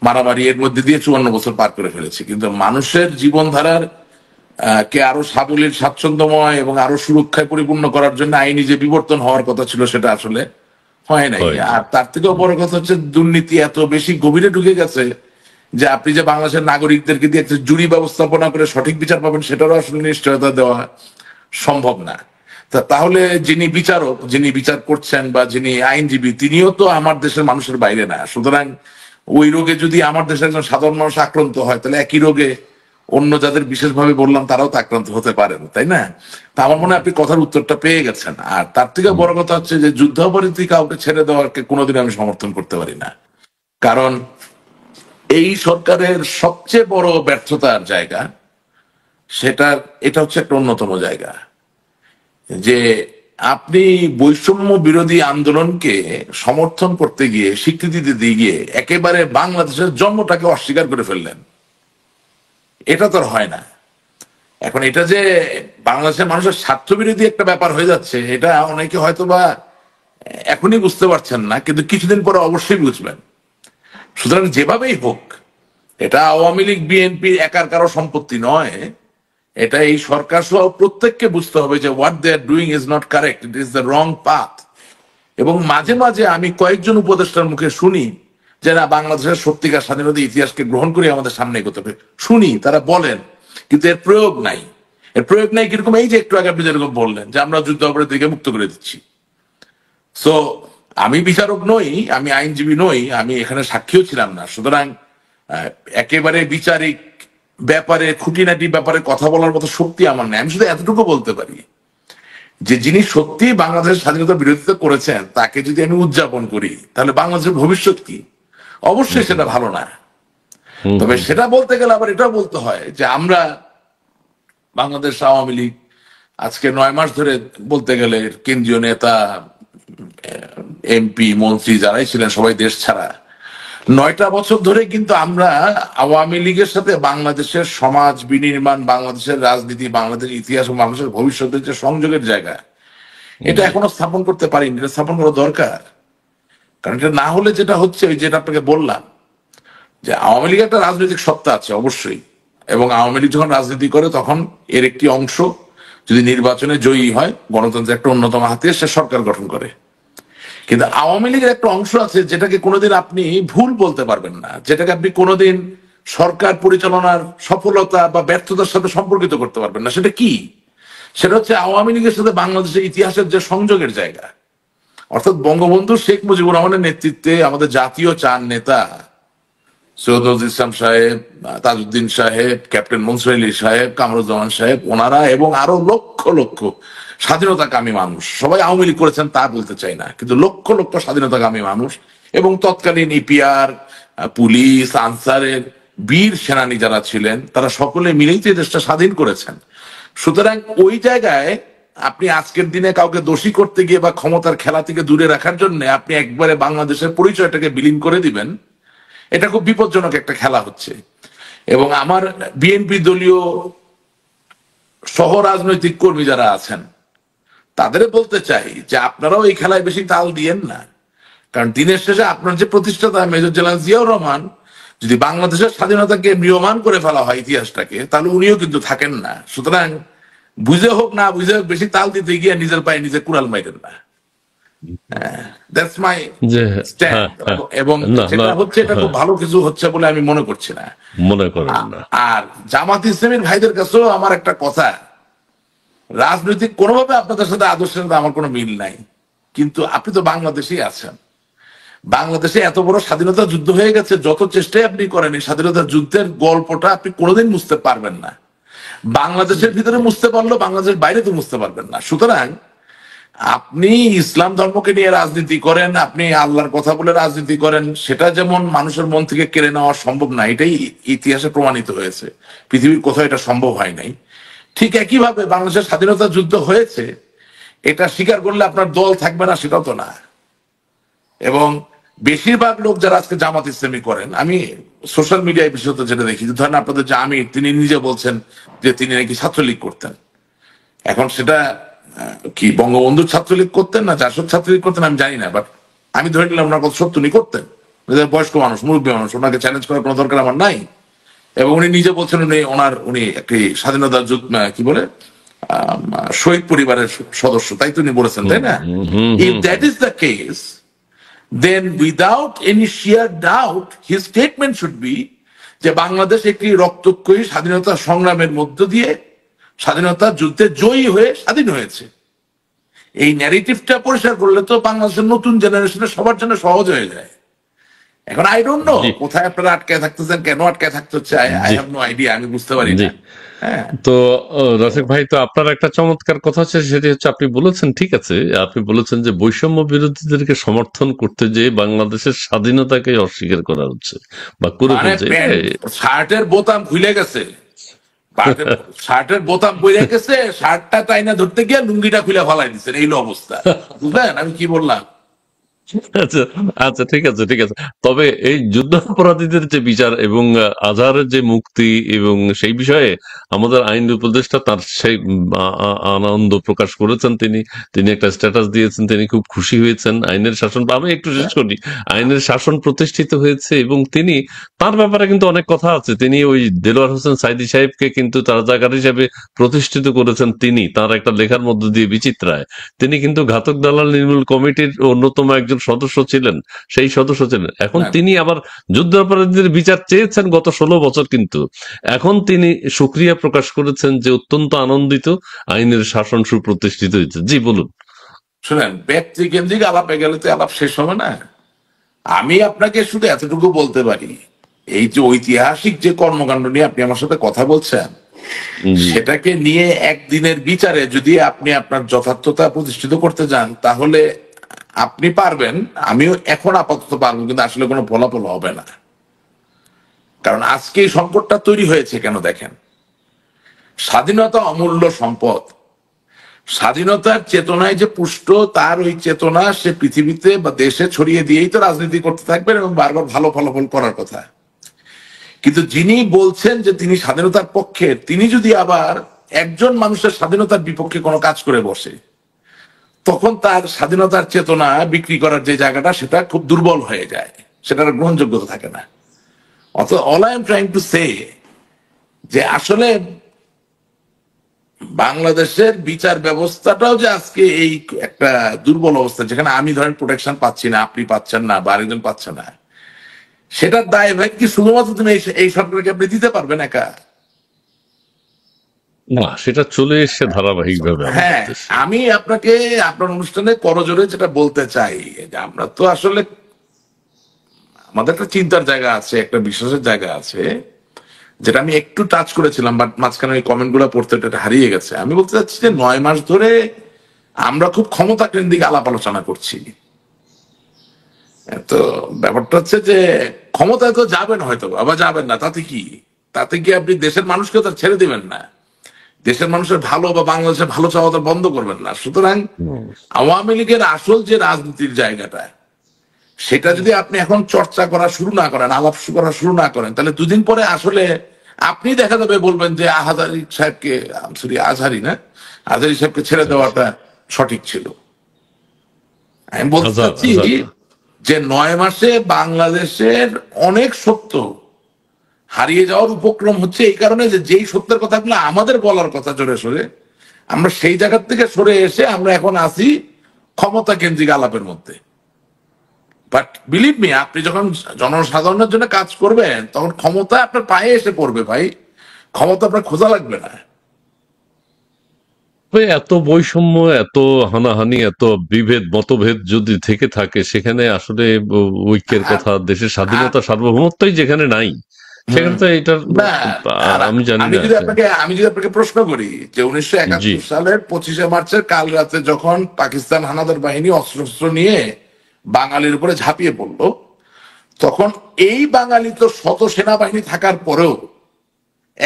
মারামারি, এর মধ্যে দিয়ে 54 বছর পার করে ফেলেছি। কিন্তু মানুষের জীবনধারার কে আরো সাবলীল, স্বাচ্ছন্দ্যময় এবং আরো সুরক্ষায় পরিপূর্ণ করার জন্য আইনি যে বিবর্তন হওয়ার কথা ছিল সেটা আসলে হয় নাই। হয়নি। আর তার থেকেও বড় কথা হচ্ছে দুর্নীতি এত বেশি গভীরে ঢুকে গেছে যে আপনি যে বাংলাদেশের নাগরিকদেরকে দিয়ে একটা জুরি ব্যবস্থাপনা করে সঠিক বিচার পাবেন সেটারও আসলে নিশ্চয়তা দেওয়া সম্ভব না। তাহলে যিনি বিচারক, যিনি বিচার করছেন বা যিনি আইনজীবী, তিনিও তো আমার দেশের মানুষের বাইরে না। সুতরাং ওই রোগে যদি আমার দেশের একজন সাধারণ মানুষ আক্রান্ত হয়, তাহলে একই রোগে অন্য যাদের বিশেষভাবে বললাম তারাও তো আক্রান্ত হতে পারেন, তাই না? তা আমার মনে হয় আপনি কথার উত্তরটা পেয়ে গেছেন। আর তার থেকে বড় কথা হচ্ছে যে যুদ্ধাপরাধী কাউকে ছেড়ে দেওয়াকে কোনোদিন আমি সমর্থন করতে পারি না। কারণ এই সরকারের সবচেয়ে বড় ব্যর্থতার জায়গা, এটা হচ্ছে একটা অন্যতম জায়গা যে আপনি বৈষম্য বিরোধী আন্দোলনকে সমর্থন করতে গিয়ে, স্বীকৃতি দিতে গিয়ে একেবারে বাংলাদেশের জন্মটাকে অস্বীকার করে ফেললেন। এটা তো আর হয় না। এখন এটা যে বাংলাদেশের মানুষের স্বার্থবিরোধী একটা ব্যাপার হয়ে যাচ্ছে, এটা অনেকে হয়তো বা এখনই বুঝতে পারছেন না, কিন্তু কিছুদিন পরে অবশ্যই বুঝবেন। সুতরাং যেভাবেই হোক, এটা আওয়ামী লীগ বিএনপি একার কারো সম্পত্তি নয়, এটা এই সরকার সহ প্রত্যেককে বুঝতে হবে যে what they are doing is not correct, it is the wrong path. এবং মাঝে মাঝে আমি কয়েকজন উপদেষ্টার মুখে শুনি যারা বাংলাদেশের সত্যিকার স্বাধীনতা ইতিহাসকে গ্রহণ করে আমাদের সামনে এগোতে হবে, শুনি তারা বলেন, কিন্তু এর প্রয়োগ নাই। এর প্রয়োগ নাই কিরকম? এই যে একটু আগে আপনি যেরকম বললেন যে আমরা যুদ্ধাপরাধীকে মুক্ত করে দিচ্ছি। সো আমি বিচারক নই, আমি আইনজীবী নই, আমি এখানে সাক্ষীও ছিলাম না। সুতরাং একেবারে বিচারিক ব্যাপারে, খুঁটিনাটি ব্যাপারে কথা বলার মতো শক্তি আমার নেই। আমি শুধু এতটুকু বলতে পারি যে যিনি সত্যি বাংলাদেশের স্বাধীনতার বিরোধিতা করেছেন তাকে যদি আমি উদযাপন করি, তাহলে বাংলাদেশের ভবিষ্যৎ কি? অবশ্যই সেটা ভালো না। তবে সেটা বলতে গেলে আবার এটাও বলতে হয় যে আমরা বাংলাদেশ আওয়ামী লীগ আজকে 9 মাস ধরে বলতে গেলে কেন্দ্রীয় নেতা, এমপি, মন্ত্রী যারাই ছিলেন সবাই দেশ ছাড়া। 9টা বছর ধরে কিন্তু আমরা আওয়ামী লীগের সাথে বাংলাদেশের সমাজ বিনির্মাণ, বাংলাদেশের রাজনীতি, বাংলাদেশের ইতিহাস ও মানুষের ভবিষ্যতের যে সংযোগের জায়গা, এটা এখনো স্থাপন করতে পারিনি। এটা স্থাপন করা দরকার। কারণ এটা না হলে যেটা হচ্ছে, ওই যেটা আপনাকে বললাম যে আওয়ামী লীগের একটা রাজনৈতিক সত্তা আছে অবশ্যই, এবং আওয়ামী লীগ যখন রাজনীতি করে তখন এর একটি অংশ যদি নির্বাচনে জয়ী হয়, গণতন্ত্রের একটা অন্যতম হাতিয়ার, সে সরকার গঠন করে। কিন্তু আওয়ামী লীগের একটা অংশ আছে যেটাকে কোনোদিন আপনি ভুল বলতে পারবেন না, যেটাকে আপনি কোনোদিন সরকার পরিচালনার সফলতা বা ব্যর্থতার সাথে সম্পর্কিত করতে পারবেন না। সেটা কি? সেটা হচ্ছে আওয়ামী লীগের সাথে বাংলাদেশের ইতিহাসের যে সংযোগের জায়গা, অর্থাৎ বঙ্গবন্ধু শেখ মুজিবুর রহমানের নেতৃত্বে আমাদের জাতীয় 4 নেতা, সৈয়দ নজরুল ইসলাম সাহেব, তাজউদ্দিন সাহেব, ক্যাপ্টেন মনসুর আলী সাহেব, কামরুজ্জামান সাহেব, ওনারা এবং আরো লক্ষ লক্ষ স্বাধীনতাকামী মানুষ, সবাই আওয়ামী লীগ করেছেন তা বলতে চাই না, কিন্তু লক্ষ লক্ষ স্বাধীনতাকামী মানুষ এবং তৎকালীন ইপিআর, পুলিশ, আনসারের বীর সেনানী যারা ছিলেন, তারা সকলে মিলেই তো দেশটা স্বাধীন করেছেন। সুতরাং ওই জায়গায় আপনি আজকের দিনে কাউকে দোষী করতে গিয়ে বা ক্ষমতার খেলা থেকে দূরে রাখার জন্য আপনি একবারে বাংলাদেশের পরিচয়টাকে বিলীন করে দিবেন, এটা খুব বিপজ্জনক একটা খেলা হচ্ছে। এবং আমার বিএনপি দলীয় সহ রাজনৈতিক কর্মী যারা আছেন তাদের বলতে চাই যে আপনারাও এই খেলায় বেশি তাল দিয়েন না। কারণ দিনের শেষে আপনার যে প্রতিষ্ঠাতা মেজর জেনারেল জিয়াউর রহমান, যদি বাংলাদেশের স্বাধীনতাকে ম্রিয়মান করে ফেলা হয় ইতিহাসটাকে, তাহলে উনিও কিন্তু থাকেন না। সুতরাং বুঝে হোক না বুঝে হোক, বেশি তাল দিতে গিয়ে নিজের পায়ে নিজে কুড়াল মাইরেন না। That's my stand. এবং সেটা হচ্ছে, এটা খুব ভালো কিছু হচ্ছে বলে আমি মনে করছি না, মনে করেন না। আর জামাত ইসলামীর ভাইদের কাছেও আমার একটা কথা, রাজনৈতিক কোনোভাবে আপনাদের সাথে আদর্শের সাথে আমার কোনো মিল নাই, কিন্তু আপনি তো বাংলাদেশেই আছেন। বাংলাদেশে এত বড় স্বাধীনতা যুদ্ধ হয়ে গেছে, যত চেষ্টাই আপনি করেন এই স্বাধীনতা যুদ্ধের গল্পটা আপনি কোনোদিন মুছতে পারবেন না। বাংলাদেশের ভিতরে মুছতে পারলেও বাংলাদেশের বাইরে তো মুছতে পারবেন না। সুতরাং আপনি ইসলাম ধর্মকে নিয়ে রাজনীতি করেন, আপনি আল্লাহর কথা বলে রাজনীতি করেন, সেটা যেমন মানুষের মন থেকে কেড়ে নেওয়া সম্ভব না, এটাই ইতিহাসে প্রমাণিত হয়েছে। পৃথিবীর কোথাও এটা সম্ভব হয় নাই। ঠিক একইভাবে বাংলাদেশের স্বাধীনতা যুদ্ধ হয়েছে, এটা স্বীকার করলে আপনার দল থাকবে না সেটাও তো না। এবং বেশিরভাগ লোক যারা আজকে জামাত ইসলামী করেন, আমি সোশ্যাল মিডিয়ায় বিশেষত যেটা দেখি, ধরেন আপনাদের যে আমির, তিনি নিজে বলছেন যে তিনি নাকি ছাত্রলীগ করতেন। এখন সেটা কি বঙ্গবন্ধুর ছাত্রলীগ করতেন না জাসদ ছাত্রলীগ করতেন আমি জানি না, বাট আমি ধরে নিলাম ওনার কথা সত্য, উনি করতেন। বয়স্ক মানুষ, মুরব্বী মানুষ, ওনাকে চ্যালেঞ্জ করার কোনো দরকার আমার নাই। এবং উনি নিজে বলছেন উনি একটি স্বাধীনতা যুদ্ধ কি বলে শহীদ পরিবারের সদস্য, তাই তো উনি বলেছেন, তাই না? If that is the case, then without any sheer doubt his statement should be যে বাংলাদেশ একটি রক্তক্ষয়ী স্বাধীনতা সংগ্রামের মধ্য দিয়ে স্বাধীনতা যুদ্ধে জয়ী হয়ে স্বাধীন হয়েছে। এই ন্যারেটিভটা পরিষ্কার করলে তো বাংলাদেশের নতুন জেনারেশনের সবার জন্য সহজ হয়ে যায়। এখন আই ডোন্ট নো জি কোথায় আপনারা আটকায় থাকতেছেন, কেন আটকায় থাকতে হচ্ছে, I gee have no idea, আমি বুঝতে পারি জি না। হ্যাঁ। তো তো রসিক ভাই, তো আপনার একটা চমৎকার কথা হচ্ছে, সেটি হচ্ছে আপনি বলেছেন, ঠিক আছে, আপনি বলেছেন যে বৈষম্য বিরোধীদেরকে সমর্থন করতে যে বাংলাদেশের স্বাধীনতাকে অস্বীকার করা হচ্ছে বা করে মানে ফেলছে, এটা প্যান্ট শার্টের বোতাম খুলে গেছে, শার্টের বোতাম খুলে গেছে, শার্টটা টাইনা ধরতে গিয়ে লুঙ্গিটা খুলে ফেলাই দিচ্ছেন, এই হলো অবস্থা। বুঝলেন আমি কি বললাম? আচ্ছা আচ্ছা, ঠিক আছে ঠিক আছে। তবে এই যুদ্ধাপরাধীদের যে বিচার এবং আজহারের যে মুক্তি, এবং সেই বিষয়ে আমাদের আইন উপদেষ্টা তার সেই আনন্দ প্রকাশ করেছেন। তিনি তিনি একটা স্ট্যাটাস দিয়েছেন, তিনি খুব খুশি হয়েছেন। আইনের শাসন, আমি একটু শেষ করি, আইনের শাসন প্রতিষ্ঠিত হয়েছে, এবং তিনি, তার ব্যাপারে কিন্তু অনেক কথা আছে। তিনি ওই দেলোয়ার হোসেন সাইদী সাহেবকে কিন্তু রাজাকার হিসেবে প্রতিষ্ঠিত করেছেন, তিনি তার একটা লেখার মধ্য দিয়ে, বিচিত্রায়। তিনি কিন্তু ঘাতক দালাল নির্মূল কমিটির অন্যতম একজন সদস্য ছিলেন, সেই সদস্য ছিলেন। এখন না, তিনি আবার যুদ্ধাপরাধীদের বিচার চেয়েছেন গত 16 বছর, কিন্তু এখন তিনি সুক্রিয়া প্রকাশ করেছেন যে অত্যন্ত আনন্দিত, আইনের শাসন সুপ্রতিষ্ঠিত হয়েছে। জি বলুন। শুনেন, ব্যক্তি কেন্দ্রিক আলাপে গেলে তো আলাপ শেষ হবে না। আমি আপনাকে শুধু এতটুকু বলতে পারি, এই যে ঐতিহাসিক যে কর্মকাণ্ড নিয়ে আপনি আমার সাথে কথা বলছেন, জি সেটাকে নিয়ে একদিনের বিচারে যদি আপনি আপনার যথার্থতা প্রতিষ্ঠিত করতে যান, তাহলে আপনি পারবেন, আমিও এখন আপাতত পারবো, কিন্তু আসলে কোনো ফলাফল হবে না। কারণ আজকে এই সংকটটা তৈরি হয়েছে কেন দেখেন, স্বাধীনতা অমূল্য সম্পদ। স্বাধীনতার চেতনায় যে পুষ্ট, তার ওই চেতনা সে পৃথিবীতে বা দেশে ছড়িয়ে দিয়েই তো রাজনীতি করতে থাকবেন এবং বারবার ভালো ফলাফল করার কথা। কিন্তু যিনি বলছেন যে তিনি স্বাধীনতার পক্ষে, তিনি যদি আবার একজন মানুষের স্বাধীনতার বিপক্ষে কোনো কাজ করে বসে, তখন তার স্বাধীনতার চেতনা বিক্রি করার যে জায়গাটা, সেটা খুব দুর্বল হয়ে যায়, সেটার গ্রহণযোগ্যতা থাকে না। অত all I am trying to say, যে আসলে বাংলাদেশের বিচার ব্যবস্থাটাও যে আজকে এই একটা দুর্বল অবস্থা, যেখানে আমি ধরেন প্রোটেকশন পাচ্ছি না, আপনি পাচ্ছেন না, বা আরেকজন পাচ্ছে না, সেটার দায় ভাই কি শুধুমাত্র তুমি এই সরকারকে আপনি দিতে পারবেন একা? না, সেটা চলে এসছে ধারাবাহিক ভাবে আমাদের হ্যাঁ, দেশে। আমি আপনাকে আপনার অনুষ্ঠানে করজোরে যেটা বলতে চাই, যে আমরা তো আসলে আমাদের একটা চিন্তার জায়গা আছে, একটা বিশ্বাসের জায়গা আছে, যেটা আমি একটু টাচ করেছিলাম, বাট মাঝখানে ওই কমেন্ট গুলো পড়তে এটা হারিয়ে গেছে। আমি বলতে চাচ্ছি যে 9 মাস ধরে আমরা খুব ক্ষমতা কেন্দ্রিক আলাপ আলোচনা করছি। তো ব্যাপারটা হচ্ছে যে ক্ষমতায় তো যাবেন হয়তো, আবার যাবেন না, তাতে কি? তাতে কি আপনি দেশের মানুষকে তো ছেড়ে দিবেন না? দেশের মানুষের ভালো বা বাংলাদেশের ভালো চাওয়া তো বন্ধ করবেন না। সুতরাং হুম। আওয়ামী লীগের আসল যে রাজনীতির জায়গাটা, সেটা যদি আপনি এখন চর্চা করা শুরু না করেন, আলাপ করা শুরু না করেন, তাহলে দুদিন পরে আসলে আপনি দেখা যাবে বলবেন যে আহাজারি সাহেবকে, সরি আজহারি না, আজহারি সাহেবকে ছেড়ে দেওয়াটা সঠিক ছিল। আমি বলতে আজাদ চাচ্ছি আজাদ। যে 9 মাসে বাংলাদেশের অনেক সত্য হারিয়ে যাওয়ার উপক্রম হচ্ছে, এই কারণে যে যেই সত্যের কথাগুলো আমাদের বলার কথা জোরে সরে, আমরা সেই জায়গার থেকে সরে এসে আমরা এখন আছি ক্ষমতা কেন্দ্রিক আলাপের মধ্যে। বাট বিলিভ মি, আপনি যখন জনসাধারণের জন্য কাজ করবেন, তখন ক্ষমতা আপনার পায়ে এসে পড়বে ভাই, ক্ষমতা আপনার খোঁজা লাগবে না। তবে এত বৈষম্য, এত হানাহানি, এত বিভেদ মতভেদ যদি থেকে থাকে, সেখানে আসলে ঐক্যের আর কথা, দেশের আর স্বাধীনতা সার্বভৌমত্বই যেখানে নাই, হুম, সেখানে তো এটার না, আর আমি জানি আমি না যদি আপনাকে আমি যদি আপনাকে প্রশ্ন করি যে জি 1971 সালের 25শে মার্চের কাল রাতে যখন পাকিস্তান হানাদার বাহিনী অস্ত্র নিয়ে বাঙালির উপরে ঝাঁপিয়ে পড়লো, তখন এই বাঙালি তো শত সেনাবাহিনী থাকার পরেও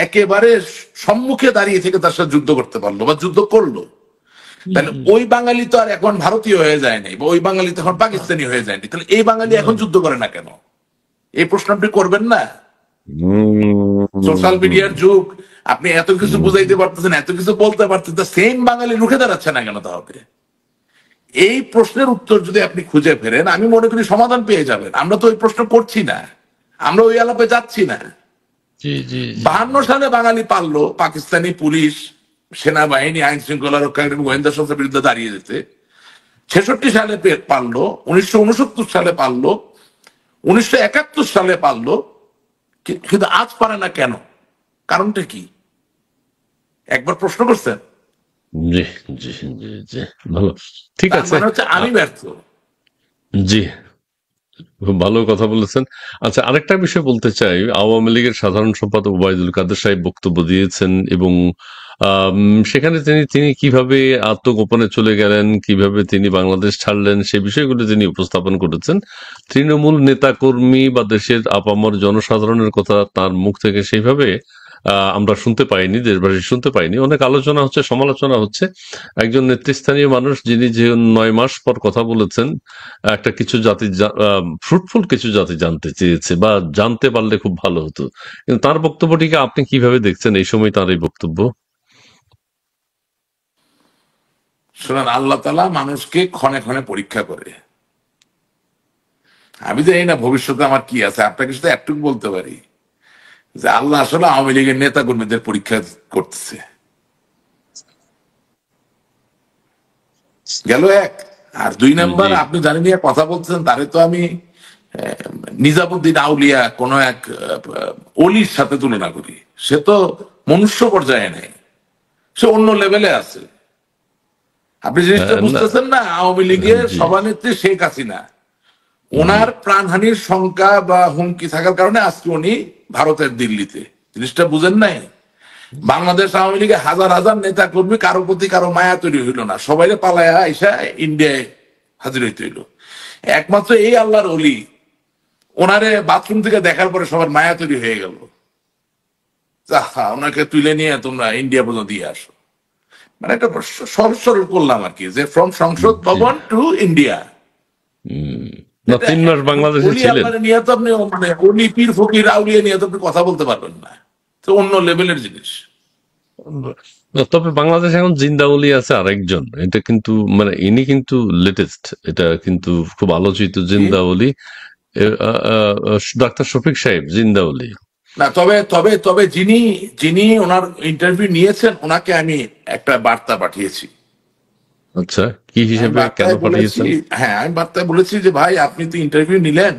একেবারে সম্মুখে দাঁড়িয়ে থেকে তার সাথে যুদ্ধ করতে পারলো বা যুদ্ধ করলো, তাহলে ওই বাঙালি তো আর এখন ভারতীয় হয়ে যায় নাই, বা ওই বাঙালি তো এখন পাকিস্তানি হয়ে যায়নি, তাহলে এই বাঙালি এখন যুদ্ধ করে না কেন? এই প্রশ্ন আপনি করবেন না? সোশ্যাল মিডিয়ার যুগ, আপনি এত কিছু বুঝাইতে পারতেছেন, এত কিছু বলতে পারতেছেন, সেম বাঙালি রুখে দাঁড়াচ্ছে না কেন তাহলে? এই প্রশ্নের উত্তর যদি আপনি খুঁজে ফেরেন, আমি মনে করি সমাধান পেয়ে যাবেন। আমরা তো ওই প্রশ্ন করছি না, আমরা ওই আলাপে যাচ্ছি না। জি জি জি 52 সালে বাঙালি পারলো পাকিস্তানি পুলিশ, সেনাবাহিনী, আইন শৃঙ্খলা রক্ষাকারী গোয়েন্দা সংস্থার বিরুদ্ধে দাঁড়িয়ে যেতে। 66 সালে পারলো, 1969 সালে পারলো, 1971 সালে পারলো, কিন্তু আজ পারে না কেন? কারণটা কি? একবার প্রশ্ন করছেন? জি জি জি জি ভালো, ঠিক তার আছে। মানে হচ্ছে আমি আ- ব্যর্থ। জি খুব ভালো কথা বলেছেন। আচ্ছা, আরেকটা বিষয় বলতে চাই, আওয়ামী লীগের সাধারণ সম্পাদক ওবায়দুল কাদের সাহেব বক্তব্য দিয়েছেন এবং সেখানে তিনি তিনি কিভাবে আত্মগোপনে চলে গেলেন, কিভাবে তিনি বাংলাদেশ ছাড়লেন, সে বিষয়গুলো তিনি উপস্থাপন করেছেন। তৃণমূল নেতাকর্মী বা দেশের আপামর জনসাধারণের কথা তার মুখ থেকে সেইভাবে আমরা শুনতে পাইনি, দেশবাসী শুনতে পাইনি। অনেক আলোচনা হচ্ছে, সমালোচনা হচ্ছে। একজন নেতৃস্থানীয় মানুষ যিনি যে 9 মাস পর কথা বলেছেন, একটা কিছু জাতি ফ্রুটফুল কিছু জাতি জানতে চেয়েছে বা জানতে পারলে খুব ভালো হতো, কিন্তু তার বক্তব্যটিকে আপনি কিভাবে দেখছেন এই সময় তার এই বক্তব্য? শোনেন, আল্লাহ তাআলা মানুষকে ক্ষণে ক্ষণে পরীক্ষা করে। আমি জানি না ভবিষ্যতে আমার কি আছে, আপনাকে শুধু একটুকু বলতে পারি যে আল্লাহ আসলে আওয়ামী লীগের নেতা কর্মীদের পরীক্ষা করতেছে। গেল এক। আর দুই নাম্বার, জি। আপনি জানেন কথা বলছেন, তারে তো আমি নিজামুদ্দিন আউলিয়া কোন এক অলির সাথে তুলনা করি। সে তো মনুষ্য পর্যায়ে নেই, সে অন্য লেভেলে আছে। আপনি জিনিসটা না, বুঝতেছেন না? আওয়ামী লীগের জি। সভানেত্রী শেখ হাসিনা, জি। ওনার প্রাণহানির শঙ্কা বা হুমকি থাকার কারণে আজকে উনি ভারতের দিল্লিতে। জিনিসটা বুঝেন নাই? বাংলাদেশ আওয়ামী লীগের হাজার হাজার নেতা কর্মী, কারো প্রতি কারো মায়া তৈরি হইল না, সবাই পালায়া আইসা ইন্ডিয়ায় হাজির হইতে হইল। একমাত্র এই আল্লাহর অলি, ওনারে বাথরুম থেকে দেখার পরে সবার মায়া তৈরি হয়ে গেল, ওনাকে তুলে নিয়ে তোমরা ইন্ডিয়া পর্যন্ত দিয়ে আসো। মানে একটা সহজ সরল করলাম আর কি, যে ফ্রম সংসদ জি। ভবন টু ইন্ডিয়া। না, এটা 3 মাস এখন বাংলাদেশে অলি ছিলেন। আল্লাহরে নিয়ে তো আপনি, মানে অলি পীর ফকির আউলিয়া নিয়ে তো আপনি কথা বলতে পারবেন না, তো অন্য লেভেলের জিনিস। না, তবে বাংলাদেশে এখন জিন্দাউলি আছে আরেকজন, এটা কিন্তু মানে ইনি কিন্তু লেটেস্ট, এটা কিন্তু খুব আলোচিত কি জিন্দাউলি, ডাক্তার শফিক সাহেব জিন্দাউলি। না, তবে তবে তবে যিনি যিনি ওনার ইন্টারভিউ নিয়েছেন, ওনাকে আমি একটা বার্তা পাঠিয়েছি। আচ্ছা, কি আমি হিসেবে কেন বার্তায় বলেছি, পাঠিয়েছেন? হ্যাঁ আমি বার্তায় বলেছি যে ভাই, আপনি তো ইন্টারভিউ নিলেন,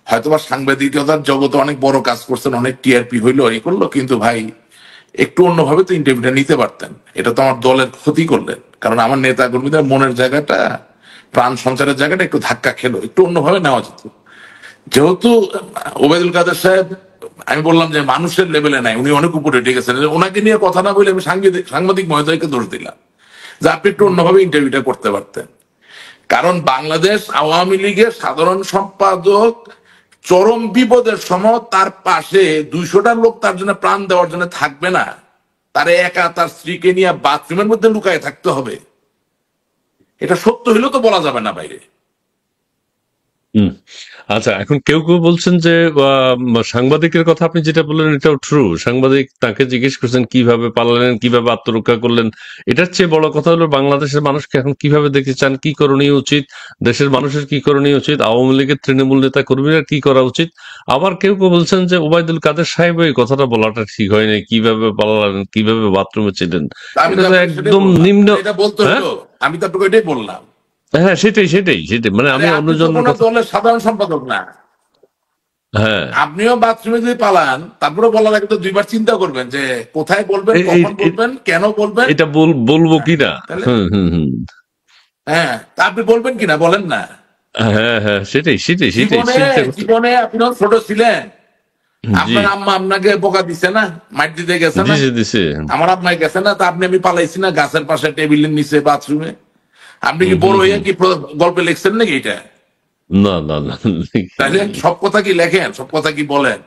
হয়তোবা সাংবাদিকতার জগতে অনেক বড় কাজ করছেন, অনেক টিআরপি হইলো, এই করলো, কিন্তু ভাই একটু অন্যভাবে তো ইন্টারভিউটা নিতে পারতেন। এটা তো আমার দলের ক্ষতি করলেন, কারণ আমার নেতা কর্মীদের মনের জায়গাটা, প্রাণ সঞ্চারের জায়গাটা একটু ধাক্কা খেলো, একটু অন্যভাবে নেওয়া যেত। যেহেতু ওবায়দুল কাদের সাহেব, আমি বললাম যে মানুষের লেভেলে নাই, উনি অনেক উপরে উঠে গেছেন, ওনাকে নিয়ে কথা না বলে আমি সাংবাদিক সাংবাদিক মহোদয়কে দোষ দিলাম যে আপনি একটু অন্যভাবে ইন্টারভিউটা করতে পারতেন। কারণ বাংলাদেশ আওয়ামী লীগের সাধারণ সম্পাদক চরম বিপদের সময় তার পাশে 200টা লোক তার জন্য প্রাণ দেওয়ার জন্য থাকবে না, তারে একা তার স্ত্রীকে নিয়ে বাথরুমের মধ্যে লুকায় থাকতে হবে, এটা সত্য হইলেও তো বলা যাবে না বাইরে। হুম। আচ্ছা, এখন কেউ কেউ বলছেন যে সাংবাদিকের কথা আপনি যেটা বললেন এটাও ট্রু। সাংবাদিক তাকে জিজ্ঞেস করছেন কিভাবে পালালেন, কিভাবে আত্মরক্ষা করলেন। এটার চেয়ে বড় কথা হলো বাংলাদেশের মানুষকে এখন কিভাবে দেখতে চান, কি করণীয় উচিত, দেশের মানুষের কি করণীয় উচিত, আওয়ামী লীগের তৃণমূল নেতা কর্মীরা কি করা উচিত। আবার কেউ কেউ বলছেন যে ওবায়দুল কাদের সাহেব এই কথাটা বলাটা ঠিক হয়নি, কিভাবে পালালেন, কিভাবে বাথরুমে ছিলেন। আমি এটা তো তো আপনাকে সেটাই একদম বললাম, নিম্ন। এটা বলতে হ্যাঁ, হলো, আমি তো আপনাকে এটাই বললাম। হ্যাঁ, সেটাই সেটাই সেটাই, মানে আরে আমি আপনি তো অন্যজনের কোনো কথা। দলের সাধারণ সম্পাদক না, হ্যাঁ, আপনিও বাথরুমে যদি পালান, তারপরে বলার আগে তো দুইবার চিন্তা করবেন যে কোথায় বলবেন, এই কখন বলবেন, কেন বলবেন। এটা বলবো হ্যাঁ, কিনা। তাহলে হুম, হুম, হুম। হ্যাঁ, তা আপনি বলবেন কিনা বলেন না। হ্যাঁ, হ্যাঁ, সেটাই সেটাই সেটাই জীবনে চিন্তা করতে। জীবনে আপনি যখন ছোট ছিলেন, জি। আপনার আম্মা আপনাকে বোকা দিছে না, মাইর দিতে গেছে না, দিছে দিছে। আমার আপনার গেছে না, তা আপনি আমি পালাইছি না গাছের পাশে, টেবিলের নিচে, বাথরুমে। আপনি কি হুম, বড় হুম, হইয়া হুম। কি গল্পে লিখছেন নাকি এটা? না না না, লিখি তাহলে নাই। সব কথা কি লেখেন, সব কথা কি বলেন?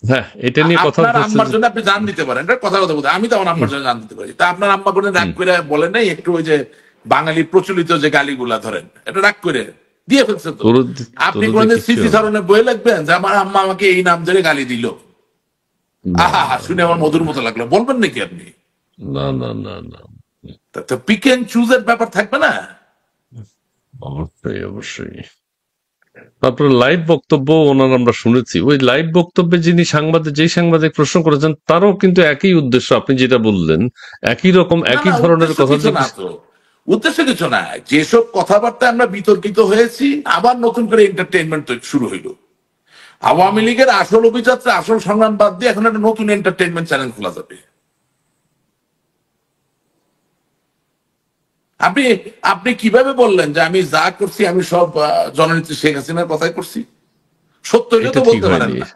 হ্যাঁ, এটা নিয়ে কথা আপনার হচ্ছে আম্মার যে। জন্য আপনি জান দিতে পারেন, এটা কথা কথা বলতে, আমি তো আমার আম্মার জন্য জান দিতে পারি, তা আপনার আম্মা কোনো রাগ হুম, করে বলে নাই একটু, ওই যে বাঙালি প্রচলিত যে গালিগুলা ধরেন, এটা রাগ করে দিয়ে ফেলছে তো। আপনি তোর কোনদিন কিচ্ছু স্মৃতি হবে না। স্মরণে বই লিখবেন যে আমার আম্মা আমাকে এই নাম ধরে গালি দিল, না আহা হা, না শুনে আমার মধুর মতো লাগলো, বলবেন নাকি আপনি? না না না না। তো পিক এন্ড চুজ এর ব্যাপার থাকবে না। অবশ্যই অবশ্যই। তারপরে লাইভ বক্তব্য ওনার আমরা শুনেছি, ওই লাইভ বক্তব্যে যিনি সাংবাদিক, যেই সাংবাদিক প্রশ্ন করেছেন তারও কিন্তু একই উদ্দেশ্য, আপনি যেটা বললেন একই রকম না একই না, ধরনের উদ্দেশ্য কথা কিছু না জিজ্ঞেস। তো, উদ্দেশ্য কিছু না, যেসব কথাবার্তা আমরা বিতর্কিত হয়েছি, আবার নতুন করে এন্টারটেনমেন্ট শুরু হইলো। আওয়ামী লীগের আসল অভিযাত্রা, আসল সংগ্রাম বাদ দিয়ে এখন একটা নতুন এন্টারটেনমেন্ট চ্যানেল খোলা যাবে। আপনি আপনি কিভাবে বললেন যে আমি যা করছি আমি সব জননেত্রী শেখ হাসিনার কথাই করছি? সত্য হইলে এটা তো ঠিক বলতে পারেন হয়নি। না।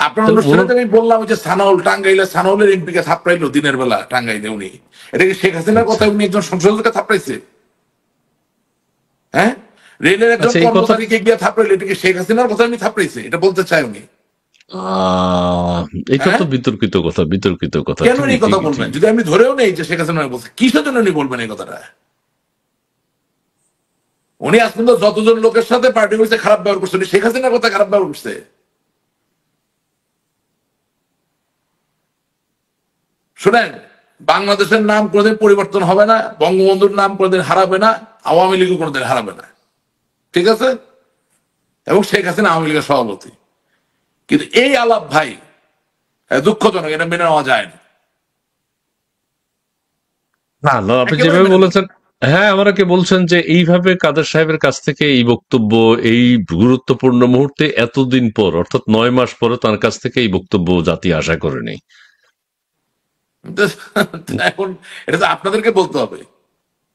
আপনার তো অনুষ্ঠানে যে আমি বললাম যে সানাউল টাঙ্গাইলে সানাউলের এমপি কে থাপড়াইলো দিনের বেলা টাঙ্গাইলে, উনি এটা কি শেখ হাসিনার আচ্ছা কথা? উনি একজন সংসদকে থাপড়াইছে? হ্যাঁ, রেলের একজন আচ্ছা, এই কথা কর্মচারীকে গিয়ে থাপড়াইলো, এটা কি শেখ হাসিনার কথা উনি থাপড়াইছে? এটা বলতে চায় উনি? আহ এটা হ্যাঁ, তো বিতর্কিত কথা, বিতর্কিত কথা। কেন ঠিকই এই কথা ঠিকই বলবেন? ঠিকই। যদি আমি ধরেও নেই যে শেখ হাসিনা বলছে, কিসের জন্য উনি বলবেন এই কথাটা? উনি আজ পর্যন্ত যতজন লোকের সাথে পার্টি করছে খারাপ ব্যবহার করছে, উনি শেখ হাসিনার কথা খারাপ ব্যবহার করছে? শুনেন, বাংলাদেশের নাম কোনোদিন পরিবর্তন হবে না, বঙ্গবন্ধুর নাম কোনোদিন হারাবে না, আওয়ামী লীগও কোনোদিন হারাবে না, ঠিক আছে? এবং শেখ হাসিনা আওয়ামী লীগের সভাপতি। কিন্তু এই আলাপ ভাই দুঃখজনক, এটা মেনে নেওয়া যায় না, না না, আপনি একেবারে যেভাবে মেনে নেওয়া বলেছেন, হ্যাঁ, আমাকে বলছেন যে এইভাবে কাদের সাহেবের কাছ থেকে এই বক্তব্য, এই গুরুত্বপূর্ণ মুহূর্তে এতদিন পর, অর্থাৎ 9 মাস পরে তার কাছ থেকে এই বক্তব্য জাতি আশা করেনি। এখন এটা তো আপনাদেরকে বলতে হবে।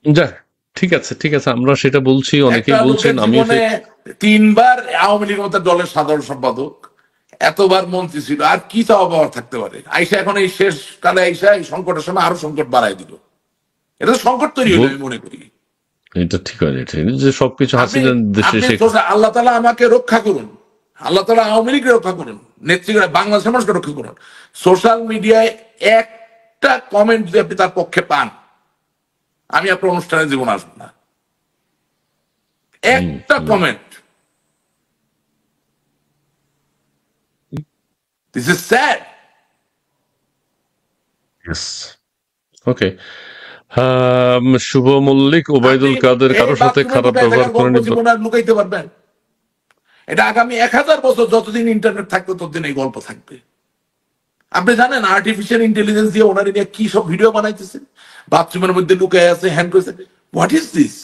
যাক, ঠিক আছে ঠিক আছে, আমরা সেটা বলছি, একটা অনেকেই বলছেন, লোকের আমিও জীবনে 3বার আওয়ামী লীগ মতো দলের সাধারণ সম্পাদক, এতবার মন্ত্রী ছিল, আর কি চাওয়া পাওয়ার থাকতে পারে? আইসা এখন এই শেষ কালে আইসা এই সংকটের সময় আরো সংকট বাড়াই দিল। এটা তো সংকট তৈরি হলো, আমি মনে করি। এটা ঠিক হয়নি, ঠিক হয়নি যে সবকিছু আপনি হাসিনার দেশে আপনি শেখ। আল্লাহ তালা আমাকে রক্ষা করুন, আল্লাহ তালা আওয়ামী লীগকে রক্ষা করুন, নেত্রীরা বাংলাদেশের মানুষকে রক্ষা করুন। সোশ্যাল মিডিয়ায় একটা কমেন্ট যদি আপনি তার পক্ষে পান, আমি আপনার অনুষ্ঠানে জীবন আসবো না। একটা কমেন্ট, দিস ইজ স্যাড। ওকে। শুভ মল্লিক, আপনি ওবায়দুল কাদের এই কারোর সাথে বাথরুমে খারাপ লুকায় ব্যবহার থাকার গল্প করেনি। জীবন আর লুকাইতে পারবেন? এটা আগামী 1000 বছর যতদিন ইন্টারনেট থাকবে ততদিন এই গল্প থাকবে। আপনি জানেন আর্টিফিশিয়াল ইন্টেলিজেন্স দিয়ে ওনারা নিয়ে কি সব ভিডিও বানাইতেছে, বাথরুমের মধ্যে লুকায় আছে, হ্যান্ড করেছে। What is this?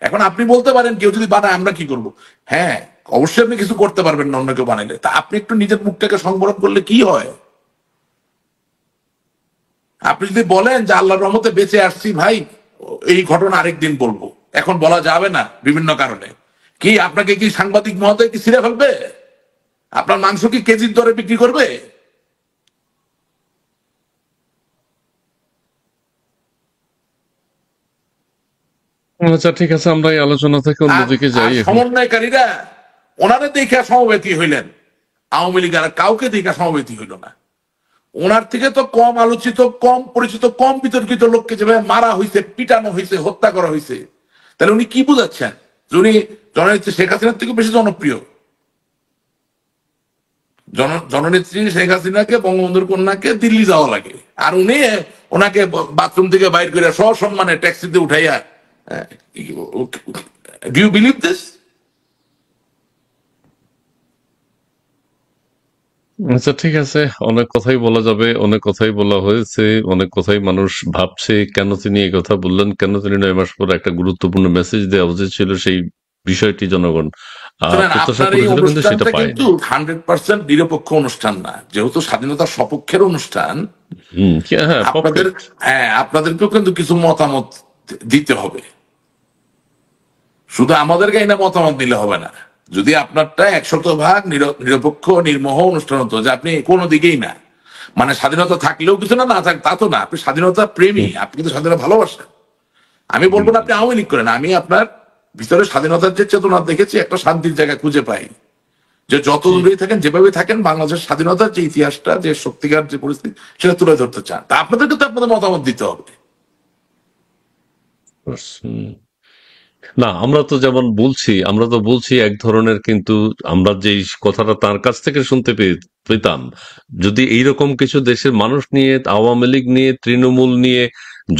এখন আপনি বলতে পারেন কেউ যদি বানায় আমরা কি করব? হ্যাঁ, অবশ্যই আপনি কিছু করতে পারবেন না অন্য কেউ বানাইলে। তা আপনি একটু নিজের মুখটাকে সংবরণ করলে কি হয়? আপনি যদি বলেন যে আল্লাহর রহমতে বেঁচে আসছি ভাই, এই ঘটনা আরেকদিন বলবো, এখন বলা যাবে না বিভিন্ন কারণে, কি আপনাকে কি সাংবাদিক মহোদয় কি ছিঁড়ে ফেলবে? আপনার মাংস কি কেজির দরে বিক্রি করবে? আচ্ছা ঠিক আছে, আমরা এই আলোচনা থেকে আর অন্যদিকে আর যাই এখন। সমন্বয়কারীরা ওনারে দেখা সমবেতী হইলেন, আওয়ামী লীগ আর কাউকে দেখা সমবেতী হইল না। ওনার থেকে তো কম আলোচিত, কম পরিচিত, কম বিতর্কিত লোককে যেভাবে মারা হয়েছে, পিটানো হয়েছে, হত্যা করা হয়েছে, তাহলে উনি কি বুঝাচ্ছেন যে উনি জননেত্রী শেখ হাসিনার থেকে বেশি জনপ্রিয়? জননেত্রী শেখ হাসিনাকে, বঙ্গবন্ধুর কন্যাকে দিল্লি যাওয়া লাগে, আর উনি ওনাকে বাথরুম থেকে বাইর করে সসম্মানে ট্যাক্সিতে উঠাইয়া, ডু ইউ বিলিভ দিস? আচ্ছা ঠিক আছে, অনেক কথাই বলা যাবে, অনেক কথাই বলা হয়েছে, অনেক কথাই মানুষ ভাবছে কেন তিনি এই কথা বললেন, কেন তিনি 9 মাস পরে একটা গুরুত্বপূর্ণ মেসেজ দেওয়া উচিত ছিল, সেই বিষয়টি জনগণ প্রত্যাশা আপনার এই করেছিল, কিন্তু সেটা অনুষ্ঠানটা কিন্তু পায়নি। 100% নিরপেক্ষ অনুষ্ঠান না, যেহেতু স্বাধীনতা সপক্ষের অনুষ্ঠান। হ্যাঁ, আপনাদের, পকেট। হ্যাঁ, আপনাদেরকেও কিন্তু কিছু মতামত দিতে হবে, শুধু আমাদেরকে এনে মতামত দিলে হবে না। যদি আপনারটা 100% নিরপেক্ষ নির্মোহ অনুষ্ঠান হতো, যে আপনি কোনো দিকেই না, মানে স্বাধীনতা থাকলেও কিছু না, না থাক তা তো না, আপনি স্বাধীনতা প্রেমী, আপনি কিন্তু স্বাধীনতা ভালোবাসেন। আমি বলবো না আপনি আওয়ামী লীগ করেন, আমি আপনার ভিতরে স্বাধীনতার যে চেতনা দেখেছি, একটা শান্তির জায়গা খুঁজে পাই, যে যত দূরেই থাকেন, যেভাবে থাকেন, বাংলাদেশের স্বাধীনতার যে ইতিহাসটা, যে সত্যিকার যে পরিস্থিতি, সেটা তুলে ধরতে চান। তা আপনাদেরকে তো আপনাদের মতামত দিতে হবে। না, আমরা তো যেমন বলছি, আমরা তো বলছি এক ধরনের, কিন্তু আমরা যেই কথাটা তার কাছ থেকে শুনতে পেতাম, যদি এইরকম কিছু দেশের মানুষ নিয়ে, আওয়ামী লীগ নিয়ে, তৃণমূল নিয়ে,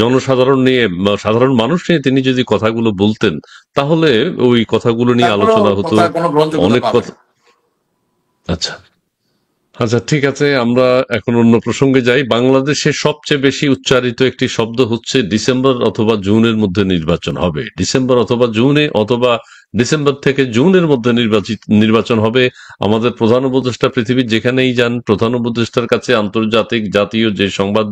জনসাধারণ নিয়ে, সাধারণ মানুষ নিয়ে তিনি যদি কথাগুলো বলতেন, তাহলে ওই কথাগুলো নিয়ে তারপরেও আলোচনা হতো, কথা কোনো গ্রহণযোগ্যতা অনেক পাবে কথা। না। আচ্ছা আচ্ছা ঠিক আছে, আমরা এখন অন্য প্রসঙ্গে যাই। বাংলাদেশে সবচেয়ে বেশি উচ্চারিত একটি শব্দ হচ্ছে ডিসেম্বর অথবা জুনের মধ্যে নির্বাচন হবে, ডিসেম্বর অথবা জুনে, অথবা ডিসেম্বর থেকে জুনের মধ্যে নির্বাচন হবে। আমাদের প্রধান উপদেষ্টা পৃথিবীর যেখানেই যান, প্রধান উপদেষ্টার কাছে আন্তর্জাতিক জাতীয় যে সংবাদ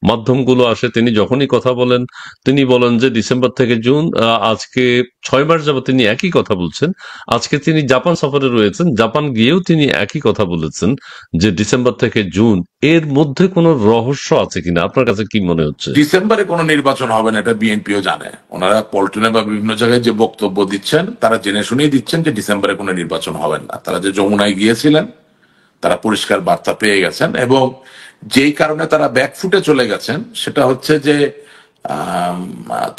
মাধ্যমগুলো আসে, তিনি যখনই কথা বলেন তিনি বলেন যে ডিসেম্বর থেকে জুন। আজকে 6 মাস যাবত তিনি একই কথা বলছেন। আজকে তিনি জাপান সফরে রয়েছেন, জাপান গিয়েও তিনি একই কথা বলেছেন যে ডিসেম্বর থেকে জুন। এর মধ্যে কোনো রহস্য আছে কিনা, আপনার কাছে কি মনে হচ্ছে? ডিসেম্বরে কোনো নির্বাচন হবে না, এটা বিএনপিও জানে। ওনারা পল্টনে বা বিভিন্ন জায়গায় যে বক্তব্য দিচ্ছেন, তারা জেনে শুনেই দিচ্ছেন যে ডিসেম্বরে কোনো নির্বাচন হবে না। তারা যে যমুনায় গিয়েছিলেন, তারা পরিষ্কার বার্তা পেয়ে গেছেন, এবং যেই কারণে তারা ব্যাকফুটে চলে গেছেন সেটা হচ্ছে যে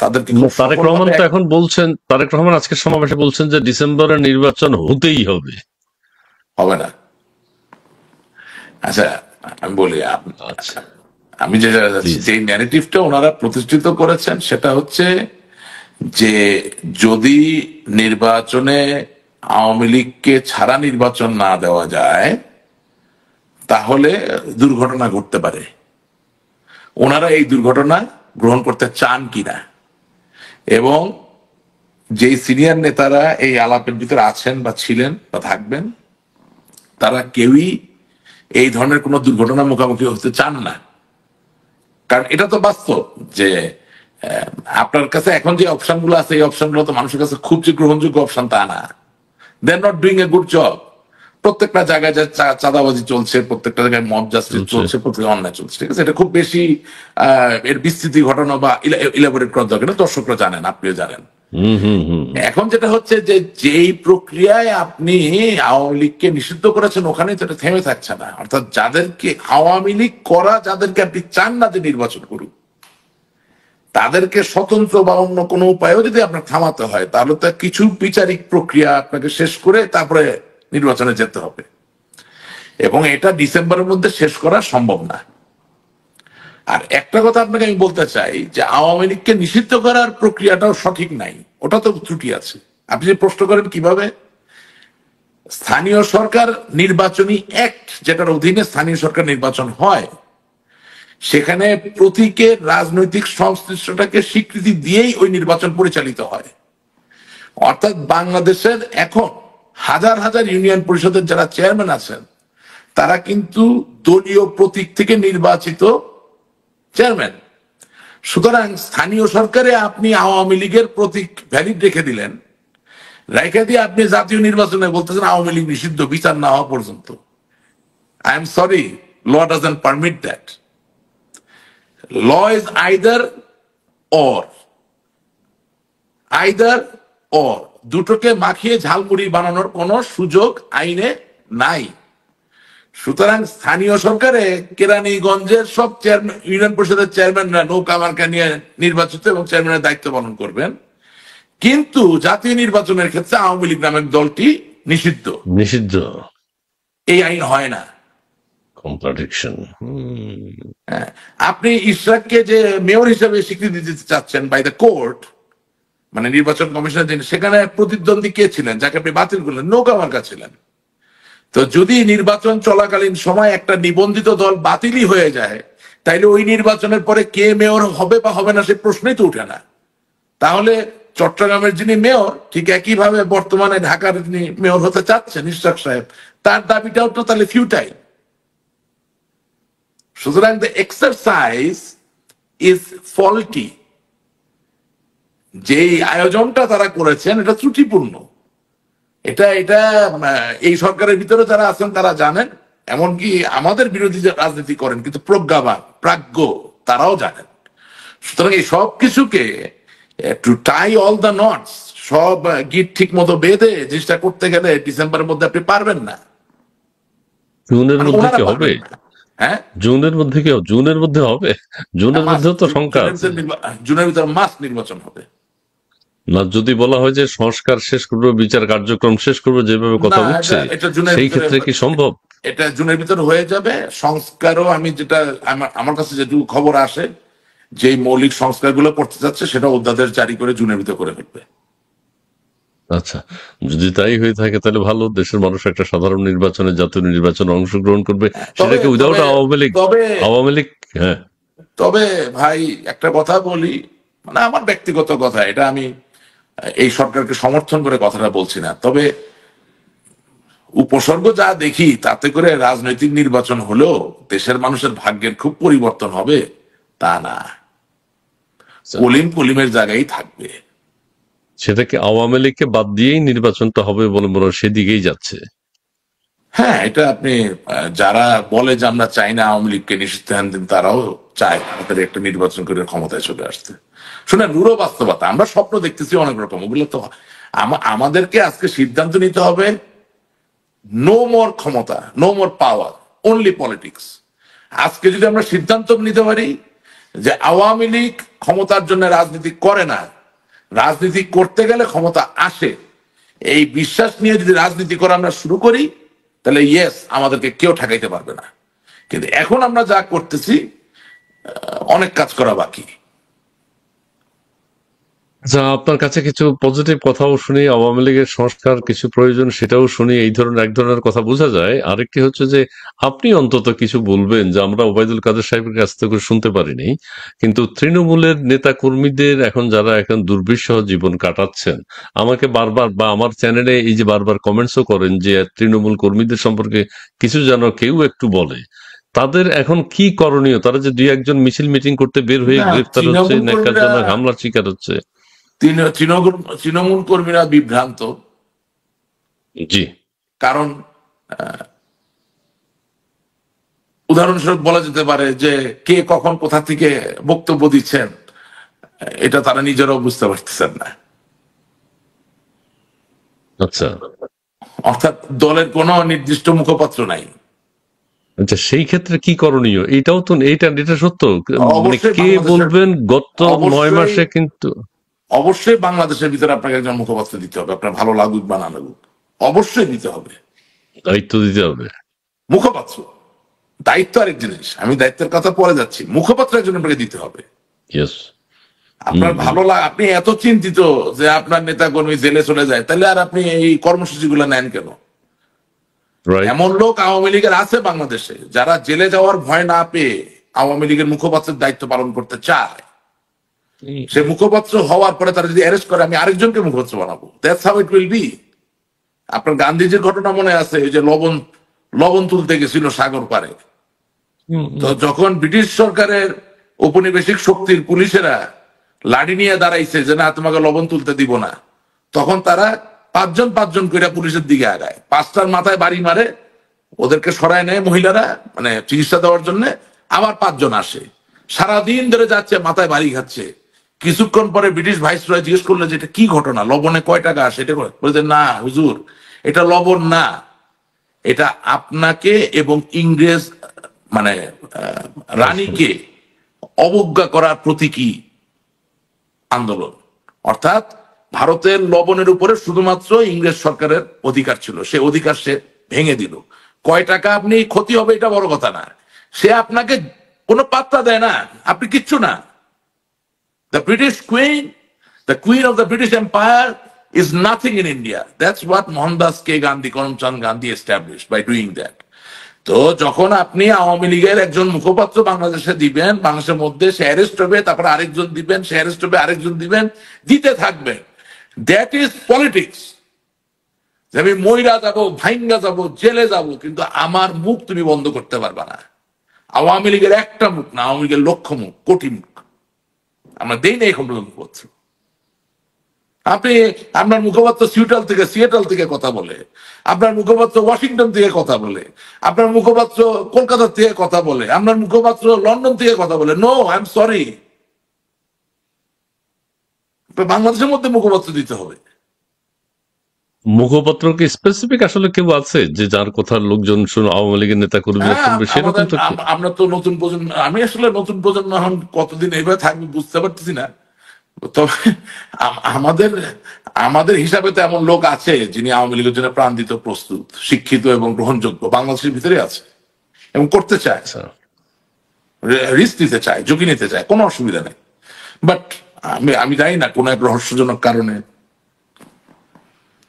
তাদেরকে খুব তারেক রহমান তো এখন বলছেন, তারেক রহমান আজকের সমাবেশে বলছেন যে ডিসেম্বরে নির্বাচন হতেই হবে। হবে না। আচ্ছা, আমি বলি, আচ্ছা, আমি যে ন্যারেটিভটা ওনারা প্রতিষ্ঠিত করেছেন সেটা হচ্ছে যে যদি নির্বাচনে আওয়ামী লীগকে ছাড়া নির্বাচন না দেওয়া যায় তাহলে দুর্ঘটনা ঘটতে পারে। ওনারা এই দুর্ঘটনা গ্রহণ করতে চান কিনা, এবং যেই সিনিয়র নেতারা এই আলাপের ভিতরে আছেন বা ছিলেন বা থাকবেন, তারা কেউই এই ধরনের কোনো দুর্ঘটনার মুখোমুখি হতে চান না। কারণ এটা তো বাস্তব যে আপনার কাছে এখন যে অপশন গুলো আছে, এই অপশন গুলো তো মানুষের কাছে খুব যে গ্রহণযোগ্য অপশন তা না। They are not doing a good job. প্রত্যেকটা জায়গায় যে চাঁদাবাজি চলছে, প্রত্যেকটা জায়গায় মব জাস্টিস চলছে, প্রত্যেকটা অন্যায় চলছে, ঠিক আছে? এটা খুব বেশি এর বিস্তৃতি ঘটনা বা ইলাবোরেট করার দরকার নেই, দর্শকরা জানেন, আপনিও জানেন। এখন যেটা হচ্ছে যে যেই প্রক্রিয়ায় আপনি আওয়ামী লীগকে নিষিদ্ধ করেছেন, ওখানে যেটা থেমে থাকছে না। অর্থাৎ যাদেরকে আওয়ামী লীগ করা, যাদেরকে আপনি চান না যে নির্বাচন করুক, তাদেরকে স্বতন্ত্র বা অন্য কোনো উপায়ও যদি আপনার থামাতে হয়, তাহলে তো কিছু বিচারিক প্রক্রিয়া আপনাকে শেষ করে তারপরে নির্বাচনে যেতে হবে, এবং এটা ডিসেম্বরের মধ্যে শেষ করা সম্ভব না। আর একটা কথা আপনাকে আমি বলতে চাই যে আওয়ামী লীগকে নিষিদ্ধ করার প্রক্রিয়াটাও সঠিক নাই, ওটা তো ত্রুটি আছে। আপনি যে প্রশ্ন করেন কিভাবে, স্থানীয় সরকার নির্বাচনী অ্যাক্ট, যেটার অধীনে স্থানীয় সরকার নির্বাচন হয়, সেখানে প্রতীকের রাজনৈতিক সংশ্লিষ্টতাকে স্বীকৃতি দিয়েই ওই নির্বাচন পরিচালিত হয়। অর্থাৎ বাংলাদেশের এখন হাজার হাজার ইউনিয়ন পরিষদের যারা চেয়ারম্যান আছেন, তারা কিন্তু দলীয় প্রতীক থেকে নির্বাচিত চেয়ারম্যান। সুতরাং স্থানীয় সরকারে আপনি আওয়ামী লীগের প্রতীক ভ্যালিড রেখে দিলেন, রেখে দিয়ে আপনি জাতীয় নির্বাচনে বলতেছেন আওয়ামী লীগ নিষিদ্ধ বিচার না হওয়া পর্যন্ত। I am sorry, law doesn't permit that. Law is either or, either or, দুটোকে মাখিয়ে ঝালমুড়ি বানানোর কোন সুযোগ আইনে নাই। সুতরাং স্থানীয় সরকারে কেরানীগঞ্জের সব চেয়ারম্যান, ইউনিয়ন পরিষদের চেয়ারম্যানরা নৌকা মার্কা নিয়ে নির্বাচিত এবং চেয়ারম্যানের দায়িত্ব পালন করবেন, কিন্তু জাতীয় নির্বাচনের ক্ষেত্রে আওয়ামী লীগ নামের দলটি নিষিদ্ধ। নিষিদ্ধ এই আইন হয় না। কন্ট্রাডিকশন। আপনি ইশরাককে যে মেয়র হিসেবে স্বীকৃতি দিতে চাচ্ছেন বাই দ্য কোর্ট, মানে নির্বাচন কমিশনের যিনি, সেখানে প্রতিদ্বন্দ্বী কে ছিলেন যাকে আপনি বাতিল করলেন? নৌকা মার্কা ছিলেন। তো যদি নির্বাচন চলাকালীন সময় একটা নিবন্ধিত দল বাতিলই হয়ে যায়, তাইলে ওই নির্বাচনের পরে কে মেয়র হবে বা হবে না সে প্রশ্নই তো উঠে না। তাহলে চট্টগ্রামের যিনি মেয়র, ঠিক একইভাবে বর্তমানে ঢাকার যিনি মেয়র হতে চাচ্ছেন ইশরাক সাহেব, তার দাবিটাও তো তাহলে ফিউটাইল। সুতরাং দ্য এক্সারসাইজ ইজ ফল্টি। যেই আয়োজনটা তারা করেছেন এটা ত্রুটিপূর্ণ। এটা এটা এই সরকারের ভিতরে যারা আছেন তারা জানেন, এমনকি আমাদের বিরোধী রাজনীতি করেন কিন্তু প্রজ্ঞাবান প্রাজ্ঞ তারাও জানেন। সুতরাং এই সব কিছুকে টু টাই অল দ্য নটস, সব গিট ঠিক মতো বেঁধে জিনিসটা করতে গেলে ডিসেম্বরের মধ্যে আপনি পারবেন না। জুনের মধ্যে কি হবে? হ্যাঁ, জুনের মধ্যে কি? জুনের মধ্যে হবে? জুনের মধ্যেও তো সংখ্যা আছে। জুনের ভিতরে মাস নির্বাচন হবে না, যদি বলা হয় যে সংস্কার শেষ করবো, বিচার কার্যক্রম শেষ করবো, যেভাবে কথা উঠছে, সেই ক্ষেত্রে কি সম্ভব? এটা জুনের ভিতরে হয়ে যাবে। সংস্কারও আমি যেটা আমার কাছে যেটুকু খবর আসে, যে মৌলিক সংস্কার গুলো করতে যাচ্ছে সেটা অধ্যাদেশ জারি করে জুনের ভিতরে করে ফেলবে। আচ্ছা, যদি তাই হয়ে থাকে তাহলে ভালো। দেশের মানুষ একটা সাধারণ নির্বাচনে, জাতীয় নির্বাচনে অংশগ্রহণ করবে, সেটাকে উইদাউট আওয়ামী লীগ। হ্যাঁ, তবে ভাই একটা কথা বলি, মানে আমার ব্যক্তিগত কথা, এটা আমি এই সরকারকে সমর্থন করে কথাটা বলছি না, তবে উপসর্গ যা দেখি তাতে করে রাজনৈতিক নির্বাচন হলেও দেশের মানুষের ভাগ্যের খুব পরিবর্তন হবে তা না, কলিমের জায়গায় থাকবে। সেটাকে আওয়ামী লীগকে বাদ দিয়েই নির্বাচনটা হবে বলে মনে হয় সেদিকেই যাচ্ছে। হ্যাঁ, এটা আপনি যারা বলে যে আমরা চাই না আওয়ামী লীগকে নিষিদ্ধ দিন, তারাও চায় আমাদের একটা নির্বাচন করে ক্ষমতায় চলে আসতে। শুনে রূঢ় বাস্তবতা, আমরা স্বপ্ন দেখতেছি অনেক রকম, ওগুলো তো আমাদেরকে আজকে সিদ্ধান্ত নিতে হবে, নো মোর ক্ষমতা, নো মোর পাওয়ার, অনলি পলিটিক্স। আজকে যদি আমরা সিদ্ধান্ত নিতে পারি যে আওয়ামী লীগ ক্ষমতার জন্য রাজনীতি করে না, রাজনীতি করতে গেলে ক্ষমতা আসে, এই বিশ্বাস নিয়ে যদি রাজনীতি করা আমরা শুরু করি, তাহলে ইয়েস, আমাদেরকে কেউ ঠেকাইতে পারবে না। কিন্তু এখন আমরা যা করতেছি, অনেক কাজ করা বাকি। যা আপনার কাছে কিছু পজিটিভ কথাও শুনি, আওয়ামী লীগের সংস্কার কিছু প্রয়োজন সেটাও শুনি, এই ধরনের এক ধরনের কথা বোঝা যায়। আরেকটি হচ্ছে যে আপনি অন্তত কিছু বলবেন যে আমরা ওবায়দুল কাদের সাহেবের কাছ থেকে শুনতে পারিনি, কিন্তু তৃণমূলের নেতা কর্মীদের এখন যারা এখন দুর্বিষহ জীবন কাটাচ্ছেন, আমাকে বারবার বা আমার চ্যানেলে এই যে বারবার কমেন্টসও করেন যে তৃণমূল কর্মীদের সম্পর্কে কিছু যেন কেউ একটু বলে, তাদের এখন কি করণীয়? তারা যে দুই একজন মিছিল মিটিং করতে বের হয়ে না, গ্রেফতার হচ্ছে, ন্যাক্কারজনক হামলার শিকার হচ্ছে। তৃণমূল কর্মীরা বিভ্রান্ত। জি। কারণ উদাহরণস্বরূপ বলা যেতে পারে যে কে কখন কোথা থেকে বক্তব্য দিচ্ছেন, এটা তারা নিজেরাও বুঝতে পারতেছেন না। আচ্ছা অর্থাৎ দলের কোনো নির্দিষ্ট মুখপাত্র নাই। আচ্ছা, সেই ক্ষেত্রে কি করণীয়? এইটাও তো এটা সত্য, মানে অবশ্যই কে বলবেন গত 9 মাসে কিন্তু অবশ্যই বাংলাদেশের ভিতরে আপনাকে একজন মুখপাত্র দিতে হবে, আপনার ভালো লাগুক বা না লাগুক, অবশ্যই দিতে হবে, দায়িত্ব দিতে হবে। মুখপাত্র। দায়িত্ব আরেক জিনিস, আমি দায়িত্বের কথা পরে যাচ্ছি, মুখপাত্র একজন আপনাকে দিতে হবে। ইয়েস। আপনার ভালো আপনি এত চিন্তিত যে আপনার নেতা কর্মী জেলে চলে যায়, তাহলে আর আপনি এই কর্মসূচিগুলো নেন কেন? এমন লোক আওয়ামী লীগের আছে বাংলাদেশে যারা জেলে যাওয়ার ভয় না পেয়ে আওয়ামী লীগের মুখপাত্রের দায়িত্ব পালন করতে চায়। সে মুখপাত্র হওয়ার পরে তারা যদি অ্যারেস্ট করে, আমি আরেকজনকে মুখপাত্র বানাবো। That's how it will be. আপনার গান্ধীজির ঘটনা মনে আছে, ওই যে লবণ তুলতে গেছিল সাগর পারে, তো যখন ব্রিটিশ সরকারের ঔপনিবেশিক শক্তির পুলিশেরা লাঠি নিয়ে দাঁড়াইছে যে না তোমাকে লবণ তুলতে দিব না, তখন তারা পাঁচজন করে পুলিশের দিকে আগায়, 5টার মাথায় বাড়ি মারে, ওদেরকে সরায় নেয় মহিলারা, মানে চিকিৎসা দেওয়ার জন্য। আবার 5জন আসে, সারাদিন ধরে যাচ্ছে, মাথায় বাড়ি খাচ্ছে। কিছুক্ষণ পরে ব্রিটিশ ভাইসরয় জিজ্ঞেস করলো যে এটা কি ঘটনা, লবণে কয় টাকা আসে? এটা বলছে না হুজুর, এটা লবণ না, এটা আপনাকে এবং ইংরেজ মানে রানীকে অবজ্ঞা করার প্রতীকী আন্দোলন। অর্থাৎ ভারতের লবণের উপরে শুধুমাত্র ইংরেজ সরকারের অধিকার ছিল, সে অধিকার সে ভেঙে দিল। কয় টাকা আপনি ক্ষতি হবে এটা বড় কথা না, সে আপনাকে কোনো পাত্তা দেয় না, আপনি কিচ্ছু না। The British queen, the queen of the British empire is nothing in India. That's what Mohandas K. Gandhi, Karamchand Gandhi established by doing that. তো যখন আপনি আওয়ামী লীগের একজন মুখপাত্র বাংলাদেশে দিবেন, বাংলাদেশের মধ্যে সে অ্যারেস্ট হবে, তারপর আরেকজন দিবেন, সে অ্যারেস্ট হবে, আরেকজন দিবেন, দিতে থাকবেন। That is politics. আমি মইরা যাবো, ভাইঙ্গা যাবো, জেলে যাবো, কিন্তু আমার মুখ তুমি বন্ধ করতে পারবা না। আওয়ামী লীগের একটা মুখ না, আওয়ামী লীগের লক্ষ মুখ, কোটি মুখ। আমরা দেই না এখন মুখপাত্র। আপনি আপনার মুখপাত্র সিয়েটল থেকে কথা বলে, আপনার মুখপাত্র ওয়াশিংটন থেকে কথা বলে, আপনার মুখপাত্র কলকাতা থেকে কথা বলে, আপনার মুখপাত্র লন্ডন থেকে কথা বলে। নো, আই এম সরি, বাংলাদেশের মধ্যে মুখপাত্র দিতে হবে। মুখপাত্র কি স্পেসিফিক আসলে কেউ আছে যে যার কথা লোকজন শুনে, আওয়ামী লীগের নেতা কর্মীরা শুনবে সেরকম তো? আমরা তো নতুন প্রজন্ম, আমি আসলে নতুন প্রজন্ম এখন কতদিন এইভাবে থাকবে বুঝতে পারতেছি না, তবে আমাদের হিসাবে তো এমন লোক আছে যিনি আওয়ামী লীগের জন্য প্রাণ দিতে প্রস্তুত, শিক্ষিত এবং গ্রহণযোগ্য, বাংলাদেশের ভিতরে আছে এবং করতে চায়, রিস্ক নিতে চায়, ঝুঁকি নিতে চায়, কোনো অসুবিধা নেই। বাট আমি জানি না কোন এক রহস্যজনক কারণে।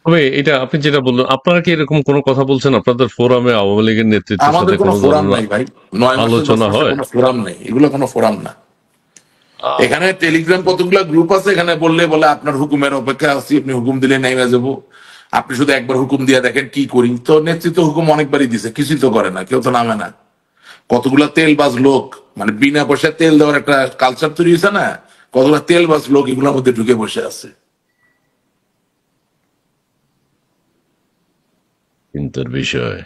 তবে এটা আপনি যেটা বললেন, আপনারা কি এরকম কোনো কথা বলছেন আপনাদের ফোরামে আওয়ামী লীগের নেতৃত্বের আমাদের সাথে কোনো কোনো ফোরাম নাই ভাই, 9 মাসের আলোচনা হয়? কোনো ফোরাম নেই, এগুলো কোনো ফোরাম না। এখানে টেলিগ্রাম কতগুলো গ্রুপ আছে, এখানে বললে বলে আপনার হুকুমের অপেক্ষা আছি, আপনি হুকুম দিলে নেমে যাবো, আপনি শুধু একবার হুকুম দিয়ে দেখেন কি করি। তো নেতৃত্ব হুকুম অনেকবারই দিছে, কিছুই তো করে না, কেউ তো নামে না। কতগুলা তেলবাজ লোক, মানে বিনা পয়সায় তেল দেওয়ার একটা কালচার তৈরি হয়েছে না, কতগুলা তেলবাজ লোক এগুলোর মধ্যে ঢুকে বসে আছে। চিন্তার বিষয়।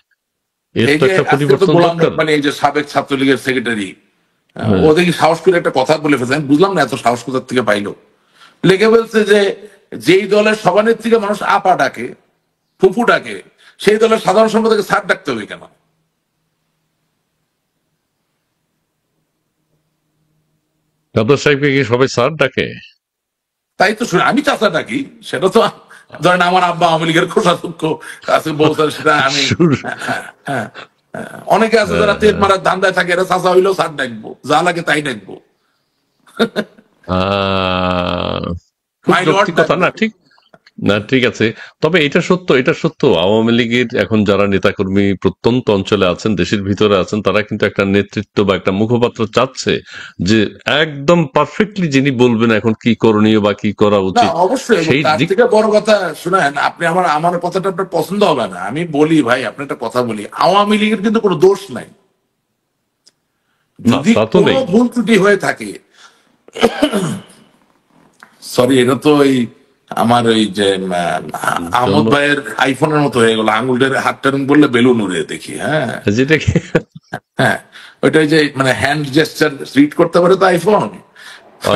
এর এই তো যে একটা আজকে তো পরিবর্তন গোলাম দরকার। রব্বানী, এই যে সাবেক ছাত্রলীগের সেক্রেটারি, ও হ্যাঁ, দেখি সাহস করে একটা কথা বলে ফেলছে, আমি বুঝলাম না এত সাহস কোথার থেকে পাইলো। লেগে বলছে যে যেই দলের সভানেত্রীকে মানুষ আপা ডাকে, ফুফু ডাকে, সেই দলের সাধারণ সম্পাদককে স্যার ডাকতে হবে কেন? কাদের সাহেবকে কি সবাই স্যার ডাকে? তাই তো শুনে আমি চাচা ডাকি, সেটা তো ধরেন আমার আব্বা আওয়ামী লীগের কোষাধ্যক্ষ কাছে বলতেন, সেটা আমি শুরু- হ্যাঁ, হ্যাঁ, হ্যাঁ, হ্যাঁ। অনেকে আছে যারা তেল মারার ধান্দায় থাকে, এরা চাচা হইলেও স্যার ডাকবো, যা লাগে তাই ডাকবো, খুব মাই লর্ড যৌক্তিকতা ডাকবো। না, ঠিক না, ঠিক আছে। তবে এটা সত্য আওয়ামী লীগের এখন যারা নেতাকর্মী প্রত্যন্ত অঞ্চলে আছেন, দেশের ভিতরে আছেন, তারা কিন্তু একটা নেতৃত্ব বা একটা মুখপাত্র চাচ্ছে, যে একদম পারফেক্টলি যিনি বলবেন এখন কি করণীয় বা কি করা না উচিত অবশ্যই, এবং সেই তার দিক। থেকে বড় কথা শুনেন, আপনি আমার আমার কথাটা আপনার পছন্দ হবে না, আমি বলি ভাই, আপনি একটা কথা বলি, আওয়ামী লীগের কিন্তু কোনো দোষ নাই। না, যদি তা তো কোনো নেই। ভুল ত্রুটি হয়ে থাকে, সরি, এটা তো ওই আমার ওই যে আহমদ জন্য ভাইয়ের আইফোনের মতো হয়ে গেল, আঙুলটার হাতটা বললে বেলুন উড়ে দেখি, হ্যাঁ, যেটা কি হ্যাঁ, ওইটা ওই যে মানে হ্যান্ড জেস্টার রিড করতে পারে তো আইফোন।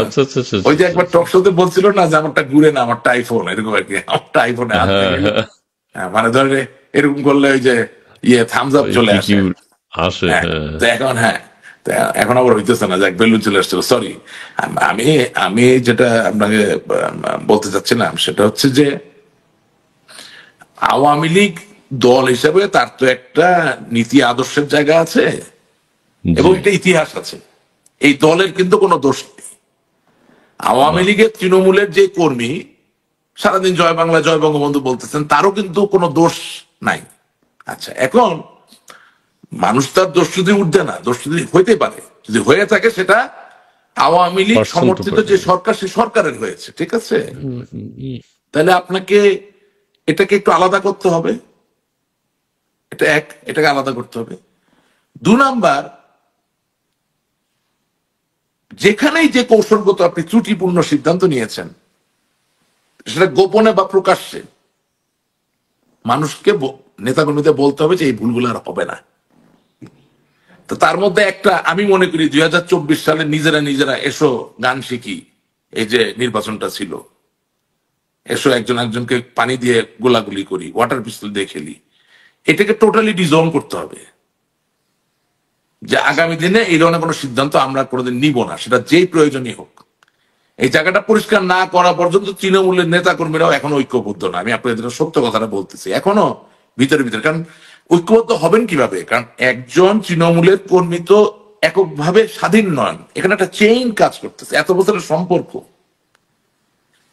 আচ্ছা আচ্ছা আচ্ছা ওই যে আচ্ছা, একবার আচ্ছা। টক শোতে বলছিল না যে আমারটা ঘুরে না, আমারটা আইফোন, এরকম আর কি, আমারটা আইফোনে হাত হ্যাঁ দেখে, হ্যাঁ, হ্যাঁ, মানে ধরে এরকম করলে ওই যে ইয়ে থামস আপ ওই চলে কি কি আসে। আসে, হ্যাঁ, হ্যাঁ। তো এখন হ্যাঁ, তো এখন আবার হইতেছে না, যাক বেলুন চলে আসছিল, সরি। আমি আমি যেটা আপনাকে বলতে চাচ্ছিলাম সেটা হচ্ছে যে আওয়ামী লীগ দল হিসেবে তার তো একটা নীতি আদর্শের জায়গা আছে এবং জি, একটা ইতিহাস আছে। এই দলের কিন্তু কোনো দোষ নেই। আওয়ামী না, লীগের তৃণমূলের যে কর্মী সারাদিন জয় বাংলা জয় বঙ্গবন্ধু বলতেছেন, তারও কিন্তু কোনো দোষ নাই। আচ্ছা, এখন মানুষ তার দোষ যদি উঠবে না, দোষ যদি হইতে পারে, যদি হয়ে থাকে সেটা আওয়ামী লীগ পার্সন টু সমর্থিত যে পার্সন। সরকার, সে সরকারের হয়েছে, ঠিক আছে। তাহলে আপনাকে এটাকে একটু আলাদা করতে হবে, এটা এক, এটাকে আলাদা করতে হবে। 2 নাম্বার, যেখানেই যে কৌশলগত আপনি ত্রুটিপূর্ণ সিদ্ধান্ত নিয়েছেন, সেটা গোপনে বা প্রকাশ্যে মানুষকে নেতাকর্মীদের বলতে হবে যে এই ভুলগুলো আর হবে না। তো তার মধ্যে একটা আমি মনে করি 2024 সালে নিজেরা নিজেরা এসো গান শিখি, এই যে নির্বাচনটা ছিল, এসো একজন একজনকে পানি দিয়ে গোলাগুলি করি, ওয়াটার পিস্তল দিয়ে খেলি, এটাকে টোটালি ডিজলভ করতে হবে। যে আগামী দিনে এই ধরনের কোনো সিদ্ধান্ত আমরা কোনোদিন নিব না, সেটা যেই প্রয়োজনই হোক। এই জায়গাটা পরিষ্কার না করা পর্যন্ত তৃণমূলের নেতা কর্মীরাও এখন ঐক্যবদ্ধ না, আমি আপনাদের সত্য কথাটা বলতেছি, এখনো ভিতরে ভিতরে। কারণ ঐক্যবদ্ধ হবেন কিভাবে? কারণ একজন তৃণমূলের কর্মী তো এককভাবে স্বাধীন নন, এখানে একটা চেইন কাজ করতেছে, এত বছরের সম্পর্ক।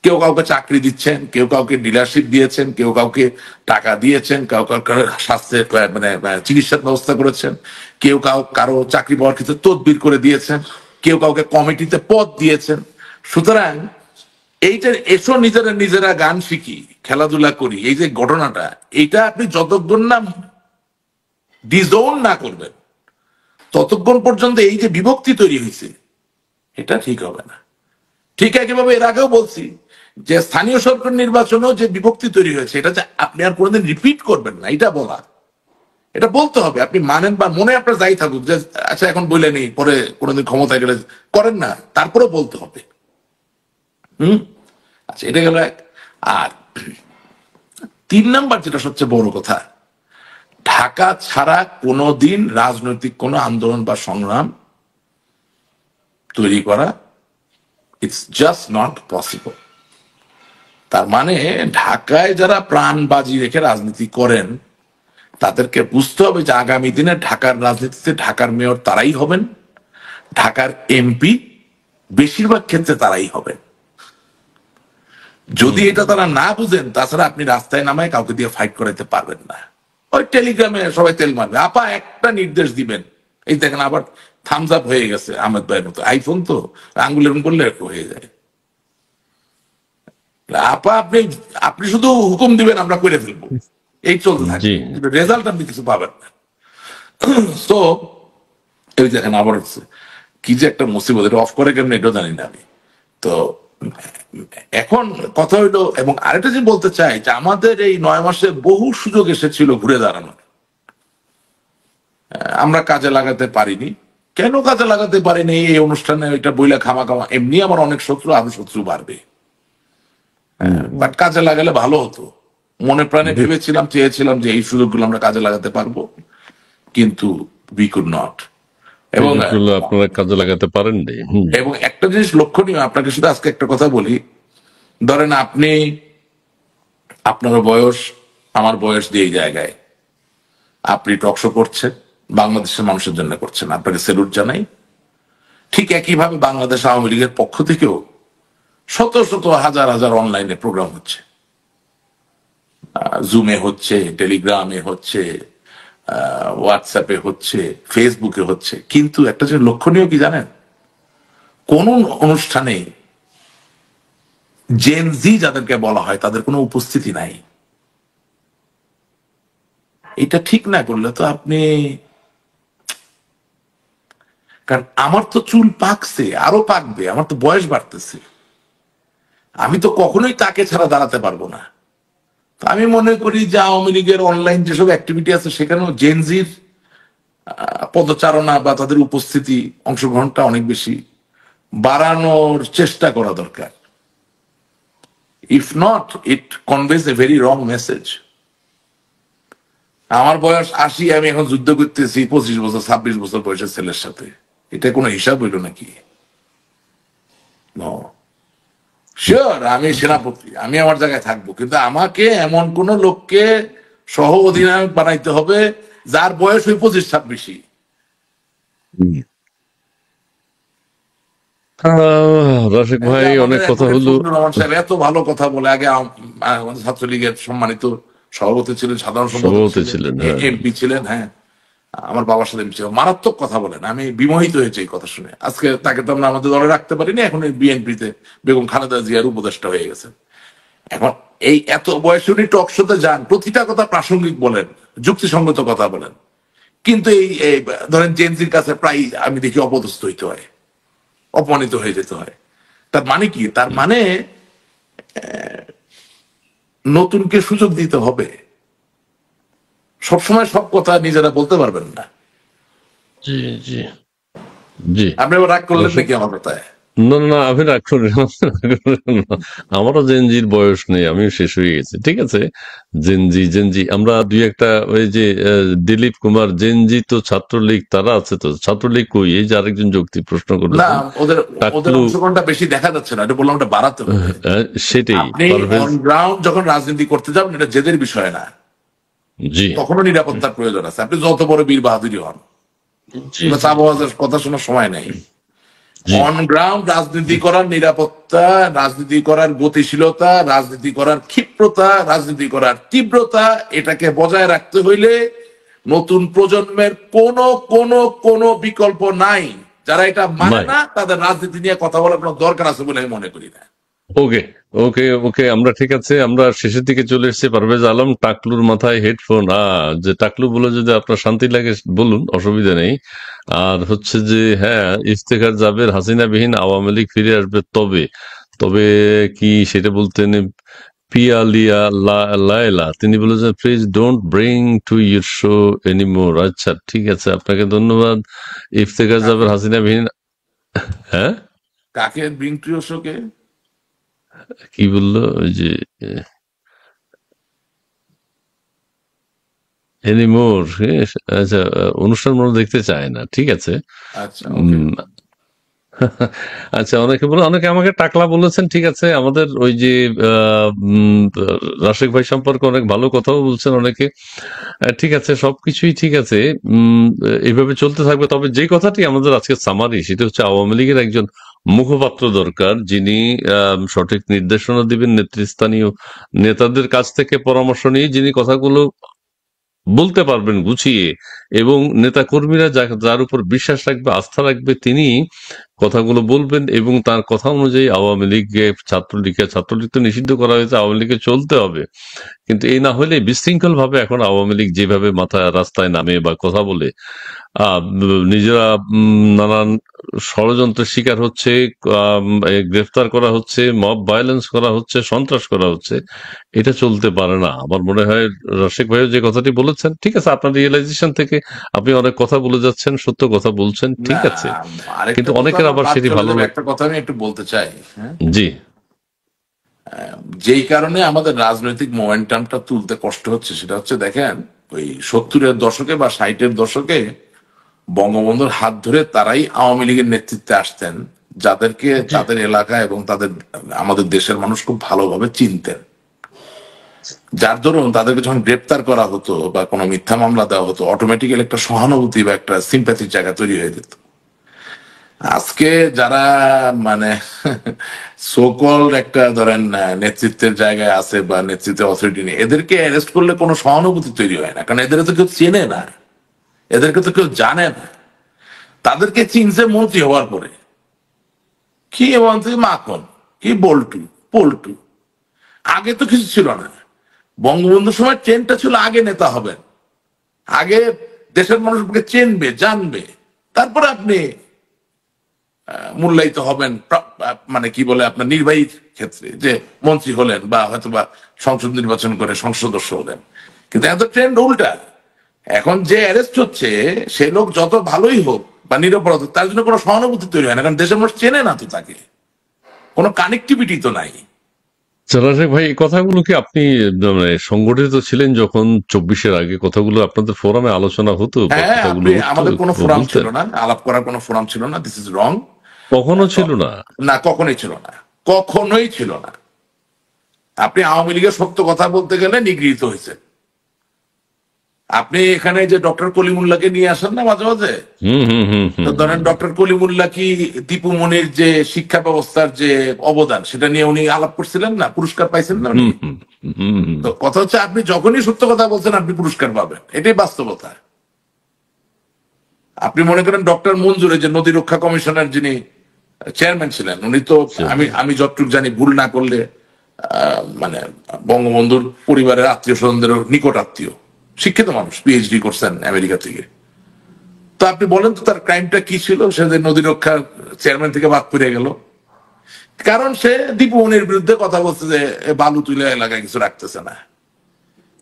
কেউ কাউকে চাকরি দিচ্ছেন, কেউ কাউকে ডিলারশিপ দিয়েছেন, কেউ কাউকে টাকা দিয়েছেন, কেউ কাউকে স্বাস্থ্যের মানে চিকিৎসার ব্যবস্থা করেছেন, কেউ কারো চাকরি পাওয়ার ক্ষেত্রে তদবির করে দিয়েছেন, কেউ কাউকে কমিটিতে পদ দিয়েছেন। সুতরাং এইটা এসো নিজেরা নিজেরা গান শিখি, খেলাধুলা করি, এই যে ঘটনাটা, এইটা আপনি যতক্ষণ না ডিজোন না করবেন, ততক্ষণ পর্যন্ত এই যে বিভক্তি তৈরি হয়েছে, এটা ঠিক হবে না। ঠিক একইভাবে এর আগেও বলছি যে স্থানীয় সরকার নির্বাচনেও যে বিভক্তি তৈরি হয়েছে, এটা যে আপনি আর কোনোদিন রিপিট করবেন না, এটা বলা, এটা বলতে হবে। আপনি মানেন বা মনে আপনার যাই থাকুক যে আচ্ছা এখন বলে নেই, পরে কোনোদিন ক্ষমতায় গেলে করেন না, তারপরেও বলতে হবে। আচ্ছা, এটা গেল এক। আর 3 নাম্বার যেটা সবচেয়ে বড় কথা, ঢাকা ছাড়া কোনোদিন রাজনৈতিক কোনো আন্দোলন বা সংগ্রাম তৈরি করা, ইটস জাস্ট নট পসিবল। তার মানে ঢাকায় যারা প্রাণ বাজি রেখে রাজনীতি করেন, তাদেরকে বুঝতে হবে যে আগামী দিনে ঢাকার রাজনীতিতে ঢাকার মেয়র তারাই হবেন, ঢাকার এমপি বেশিরভাগ ক্ষেত্রে তারাই হবেন। যদি এটা তারা না বুঝেন, তাছাড়া আপনি রাস্তায় নামায় কাউকে দিয়ে ফাইট করাইতে পারবেন না। ওই টেলিগ্রামে সবাই তেল মারবে, আপা একটা নির্দেশ দিবেন, এই দেখেন আবার থামস আপ হয়ে গেছে আহমেদ ভাইয়ের মতো, আইফোন তো আঙ্গুল এরকম করলে একটু হয়ে যায়। আপা আপনি আপনি শুধু হুকুম দিবেন আমরা করে ফেলবো, এই চলতে জি থাকবে, কিন্তু রেজাল্ট আপনি কিছু পাবেন না। তো এই দেখেন আবার হচ্ছে কি যে একটা মুসিবত, এটা অফ করে কেমন এটাও জানি না আমি। তো এখন কথা হইলো, এবং আরেকটা যে বলতে চাই যে আমাদের এই 9 মাসে বহু সুযোগ এসেছিল ঘুরে দাঁড়ানোর, আমরা কাজে লাগাতে পারিনি। কেন কাজে লাগাতে পারিনি? এই অনুষ্ঠানে এটা বইলা খামা খামা, এমনি আমার অনেক শত্রু, আরো শত্রু বাড়বে, বাট কাজে লাগালে ভালো হতো। মনে প্রাণে ভেবেছিলাম, চেয়েছিলাম যে এই সুযোগগুলো আমরা কাজে লাগাতে পারবো, কিন্তু উই কুড নট। এবং সুযোগগুলো আপনারা কাজে লাগাতে পারেননি। এবং একটা জিনিস লক্ষণীয়, আপনাকে শুধু আজকে একটা কথা বলি, ধরেন আপনি, আপনার বয়স আমার বয়স দিয়ে এই জায়গায়, আপনি টকশো করছেন, বাংলাদেশের মানুষের জন্য করছেন, আপনাকে স্যালুট জানাই। ঠিক একইভাবে বাংলাদেশ আওয়ামী লীগের পক্ষ থেকেও শত শত হাজার হাজার অনলাইনে প্রোগ্রাম হচ্ছে, জুমে হচ্ছে, টেলিগ্রামে হচ্ছে, হোয়াটসঅ্যাপে হচ্ছে, ফেসবুকে হচ্ছে, কিন্তু একটা যে লক্ষণীয় কি জানেন, কোন অনুষ্ঠানে জেন জি যাদেরকে বলা হয় তাদের কোনো উপস্থিতি নাই। এটা ঠিক না করলে তো আপনি, কারণ আমার তো চুল পাকছে, আরো পাকবে, আমার তো বয়স বাড়তেছে, আমি তো কখনোই তাকে ছাড়া দাঁড়াতে পারবো না। তো আমি মনে করি যে আওয়ামী লীগের অনলাইন যেসব অ্যাক্টিভিটি আছে সেখানেও জেনজির পদচারণা বা তাদের উপস্থিতি, অংশগ্রহণটা অনেক বেশি বাড়ানোর চেষ্টা করা দরকার। If not, it conveys a very wrong message. আমার বয়স 80, আমি এখন যুদ্ধ করতেছি 25 বছর 26 বছর বয়সের ছেলের সাথে, এটা কোনো হিসাব হইল নাকি? শিওর আমি সেনাপতি, আমি আমার জায়গায় থাকবো, কিন্তু আমাকে এমন কোন লোককে সহ অধিনায়ক বানাইতে হবে যার বয়স ওই 25-26। রাশেক ভাই, অনেক আমাদের কথা হলো। ফজলুর রহমান সাহেব এত ভালো কথা বলে, আগে আমাদের ছাত্রলীগের সম্মানিত সভাপতি ছিলেন, সাধারণ সম্পাদক সভাপতি ছিলেন, ছিলেন, হ্যাঁ। এমপি ছিলেন, হ্যাঁ, আমার বাবার সাথে ছিল, মারাত্মক কথা বলেন। আমি বিমোহিত হয়েছি এই কথা শুনে। আজকে তাকে তো আমরা আমাদের দলে রাখতে পারিনি, এখন বিএনপিতে বেগম খালেদা জিয়ার উপদেষ্টা হয়ে গেছে। এখন এই এত বয়সে উনি টক শোতে যান, প্রতিটা কথা প্রাসঙ্গিক বলেন, যুক্তিসঙ্গত কথা বলেন, কিন্তু এই ধরেন জেনজির কাছে প্রায় আমি দেখি অপদস্থ হইতে হয়, অপমানিত হয়ে যেতে হয়। তার মানে কি? তার মানে নতুনকে সুযোগ দিতে হবে। সবসময় সব কথা নিজেরা বলতে পারবেন না। জি জি জি। আপনি এবার রাগ করলেন নাকি আমার কথায়? না না, আমি রাগ করি না। আমারও জেনজির বয়স নেই, আমিও শেষ হয়ে গেছি, ঠিক আছে। জেনজি জেনজি আমরা দুই একটা, ওই যে দিলীপ কুমার, জেনজি তো ছাত্রলীগ, তারা আছে তো, ছাত্রলীগ কই? এই যে আরেকজন যৌক্তিক প্রশ্ন না, করেছেন, ওদের ওদের টাকলু। অংশগ্রহণটা বেশি দেখা যাচ্ছে না, এটা বললাম, ওটা বাড়াতে হবে। সেটাই আপনি পারভেজ। অন গ্রাউন্ড যখন রাজনীতি করতে যাবেন, এটা জেদের বিষয় না, জি তখনও নিরাপত্তার প্রয়োজন আছে। আপনি যত বড় বীর বাহাদুরি হন, জি চা বাবাজের কথা শোনার সময় নেই। জি অন গ্রাউন্ড রাজনীতি করার নিরাপত্তা, রাজনীতি করার গতিশীলতা, রাজনীতি করার ক্ষিপ্রতা, রাজনীতি করার তীব্রতা, এটাকে বজায় রাখতে হইলে নতুন প্রজন্মের কোনো বিকল্প নাই। যারা এটা মানে নাই। না, তাদের রাজনীতি নিয়ে কথা বলার কোনো দরকার আছে বলে আমি মনে করি না। ওকে ওকে ওকে, আমরা ঠিক আছে, আমরা শেষের দিকে চলে এসেছি। পারভেজ আলম, টাকলুর মাথায় হেডফোন, যে টাকলু বলে যদি আপনার শান্তি লাগে বলুন, অসুবিধা নেই। আর হচ্ছে যে, হ্যাঁ, ইফতেখার জাবের হাসিনাবিহীন আওয়ামী লীগ ফিরে আসবে, তবে তবে কি সেটা বলতেন পিয়ালিয়া লায়লা, তিনি বলেছেন please don't bring to your show anymore. আচ্ছা ঠিক আছে, আপনাকে ধন্যবাদ। ইফতেখার জাবের হাসিনাবিহীন, হ্যাঁ, কাকে ব্রিং টু ইউর শোকে? কি বললো ওই যে এনিমোর, আচ্ছা, অনুষ্ঠান মনে দেখতে চায় না, ঠিক আছে। আচ্ছা, ওকে। উম, আচ্ছা, অনেকে বলে, অনেকে আমাকে টাকলা বলেছেন, ঠিক আছে। আমাদের ওই যে রাশেক ভাই সম্পর্কে অনেক ভালো কথাও বলছেন অনেকে। ঠিক আছে, সবকিছুই ঠিক আছে। এইভাবে চলতে থাকবে। তবে যে কথাটি আমাদের আজকে সামারি, সেটা হচ্ছে আওয়ামী লীগের একজন মুখপাত্র দরকার, যিনি সঠিক নির্দেশনা দিবেন, নেতৃস্থানীয় নেতাদের কাছ থেকে পরামর্শ নিয়ে যিনি কথাগুলো বলতে পারবেন গুছিয়ে, এবং নেতা কর্মীরা যার উপর বিশ্বাস রাখবে, আস্থা রাখবে, তিনি কথাগুলো বলবেন, এবং তার কথা অনুযায়ী আওয়ামী লীগকে, ছাত্রলীগ তো নিষিদ্ধ করা হয়েছে, আওয়ামী লীগকে চলতে হবে। কিন্তু এই না হলে বিশৃঙ্খল ভাবে এখন আওয়ামী লীগ যেভাবে মাথা রাস্তায় নামে বা কথা বলে, নিজেরা নানান ষড়যন্ত্রের শিকার হচ্ছে, গ্রেফতার করা হচ্ছে, মব ভায়োলেন্স করা হচ্ছে, সন্ত্রাস করা হচ্ছে, এটা চলতে পারে না। আমার মনে হয় রশিক ভাইও যে কথাটি বলেছেন, ঠিক আছে, আপনার রিয়েলাইজেশন থেকে আপনি অনেক কথা বলে যাচ্ছেন, সত্য কথা বলছেন, না, ঠিক আছে, আরেকটা কিন্তু কথা অনেকের আমার আবার বাদ সেটি চলে ভালো যাবে, লাগে। একটা কথা আমি একটু বলতে চাই। হ্যাঁ, জি। যেই কারণে আমাদের রাজনৈতিক মোমেন্টামটা তুলতে কষ্ট হচ্ছে সেটা হচ্ছে, দেখেন, ওই 70-এর দশকে বা 60-এর দশকে বঙ্গবন্ধুর হাত ধরে তারাই আওয়ামী লীগের নেতৃত্বে আসতেন, যাদেরকে জি। তাদের এলাকা এবং তাদের আমাদের দেশের মানুষ খুব ভালোভাবে চিনতেন। যার দরুন তাদেরকে যখন গ্রেপ্তার করা হতো বা কোনো মিথ্যা মামলা দেওয়া হতো, অটোমেটিক্যালি একটা সহানুভূতি বা একটা সিম্প্যাথির জায়গা তৈরি হয়ে যেত। আজকে যারা মানে সোকল একটা ধরেন নেতৃত্বের জায়গায় আছে বা নেতৃত্বের অথরিটি নেই, এদেরকে অ্যারেস্ট করলে কোনো সহানুভূতি তৈরি হয় না, কারণ এদের তো কেউ চেনে না, এদেরকে তো কেউ জানে না। তাদেরকে চিনছে মন্ত্রী হওয়ার পরে। কি মন্ত্রী? মাখন, কি বল্টু, পল্টু। আগে তো কিছু ছিল না। বঙ্গবন্ধুর সময় ট্রেনটা ছিল আগে নেতা হবেন, আগে দেশের মানুষকে চিনবে, জানবে, তারপরে আপনি মূল্যায়িত হবেন, মানে কি বলে, আপনার নির্বাহী ক্ষেত্রে যে মন্ত্রী হলেন বা হয়তোবা সংসদ নির্বাচন করে সংসদ সদস্য হলেন। কিন্তু এত ট্রেন্ড উল্টা। এখন যে অ্যারেস্ট হচ্ছে সে লোক যত ভালোই হোক বা নিরপরাধ হোক, তার জন্য কোনো সহানুভূতি তৈরি হয় না, কারণ দেশের মানুষ চেনে না তো তাকে, কোনো কানেক্টিভিটি তো নাই। রাজাক ভাই, এই কথাগুলো কি আপনি মানে সংগঠিত ছিলেন যখন 24-এর আগে কথাগুলো আপনাদের ফোরামে আলোচনা হতো বা হ্যাঁ, কথাগুলো আপনি, উঠতো, আমাদের কোনো ফোরাম ছিল বলতেন? না, আলাপ করার কোনো ফোরাম ছিল না, দিস ইজ রং। কখনো ছিল না? না, কখনোই ছিল না, কখনোই ছিল না। আপনি আওয়ামী লীগের সত্য কথা বলতে গেলে নিগৃহীত হয়েছে। আপনি এখানে যে ডক্টর কলিমুল্লাহকে নিয়ে আসেন না মাঝে মাঝে, হুম, হুম, হুম, তো হুম, ধরেন ডক্টর কলিমুল্লাহ কি দীপু মনির যে শিক্ষা ব্যবস্থার যে অবদান সেটা নিয়ে উনি আলাপ করছিলেন না, পুরস্কার পাইছেন না উনি। হুম, হুম, হুম, হুম। তো কথা হচ্ছে, আপনি যখনই সত্য কথা বলছেন আপনি পুরস্কার পাবেন, এটাই বাস্তবতা। আপনি মনে করেন ডক্টর মঞ্জুরে যে নদী রক্ষা কমিশনের যিনি চেয়ারম্যান ছিলেন, উনি তো, আমি আমি যতটুকু জানি, ভুল না করলে মানে বঙ্গবন্ধুর পরিবারের আত্মীয় স্বজনদের নিকট আত্মীয়, শিক্ষিত মানুষ, পিএইচডি করছেন আমেরিকা থেকে। তো আপনি বলেন তো তার ক্রাইমটা কি ছিল, সে যে নদী রক্ষার চেয়ারম্যান থেকে বাদ পড়ে গেল? কারণ সে দীপু মনির বিরুদ্ধে কথা বলছে যে বালু তুলে এলাকায় কিছু রাখতেছে না।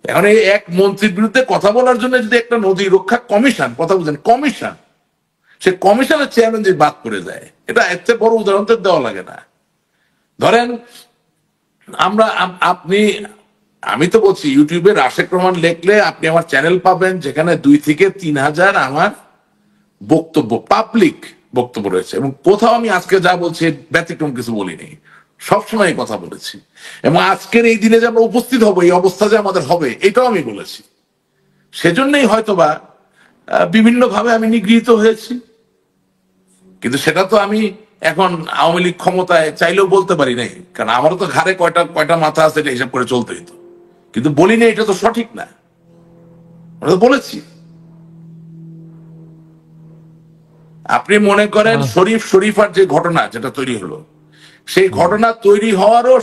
এখন এই এক মন্ত্রীর বিরুদ্ধে কথা বলার জন্য যদি একটা নদী রক্ষা কমিশন, কথা বলছেন কমিশন, সে কমিশনের চেয়ারম্যান যে বাদ করে যায়, এটা এর চেয়ে বড় উদাহরণ তো দেওয়া লাগে না। ধরেন আমরা, আপনি, আমি তো বলছি, ইউটিউবে রাশেক রহমান লিখলে আপনি আমার চ্যানেল পাবেন, যেখানে 2 থেকে 3 হাজার আমার বক্তব্য, পাবলিক বক্তব্য রয়েছে, এবং কোথাও আমি আজকে যা বলছি ব্যতিক্রম কিছু বলিনি, সবসময় কথা বলেছি। এবং আজকের এই দিনে যে আমরা উপস্থিত হব, এই অবস্থা যে আমাদের হবে, এটাও আমি বলেছি। সেজন্যই হয়তোবা বিভিন্ন ভাবে আমি নিগৃহীত হয়েছি। কিন্তু সেটা তো আমি এখন আওয়ামী লীগ ক্ষমতায় চাইলেও বলতে পারি নাই, কারণ আমারও তো ঘাড়ে কয়টা কয়টা মাথা আছে, এটা হিসাব করে চলতে হইতো। কিন্তু বলি না, এটা তো সঠিক না, আমরা তো বলেছি। আপনি মনে করেন শরীফার যে ঘটনা যেটা তৈরি হলো, সেই ঘটনা তৈরি হওয়ারও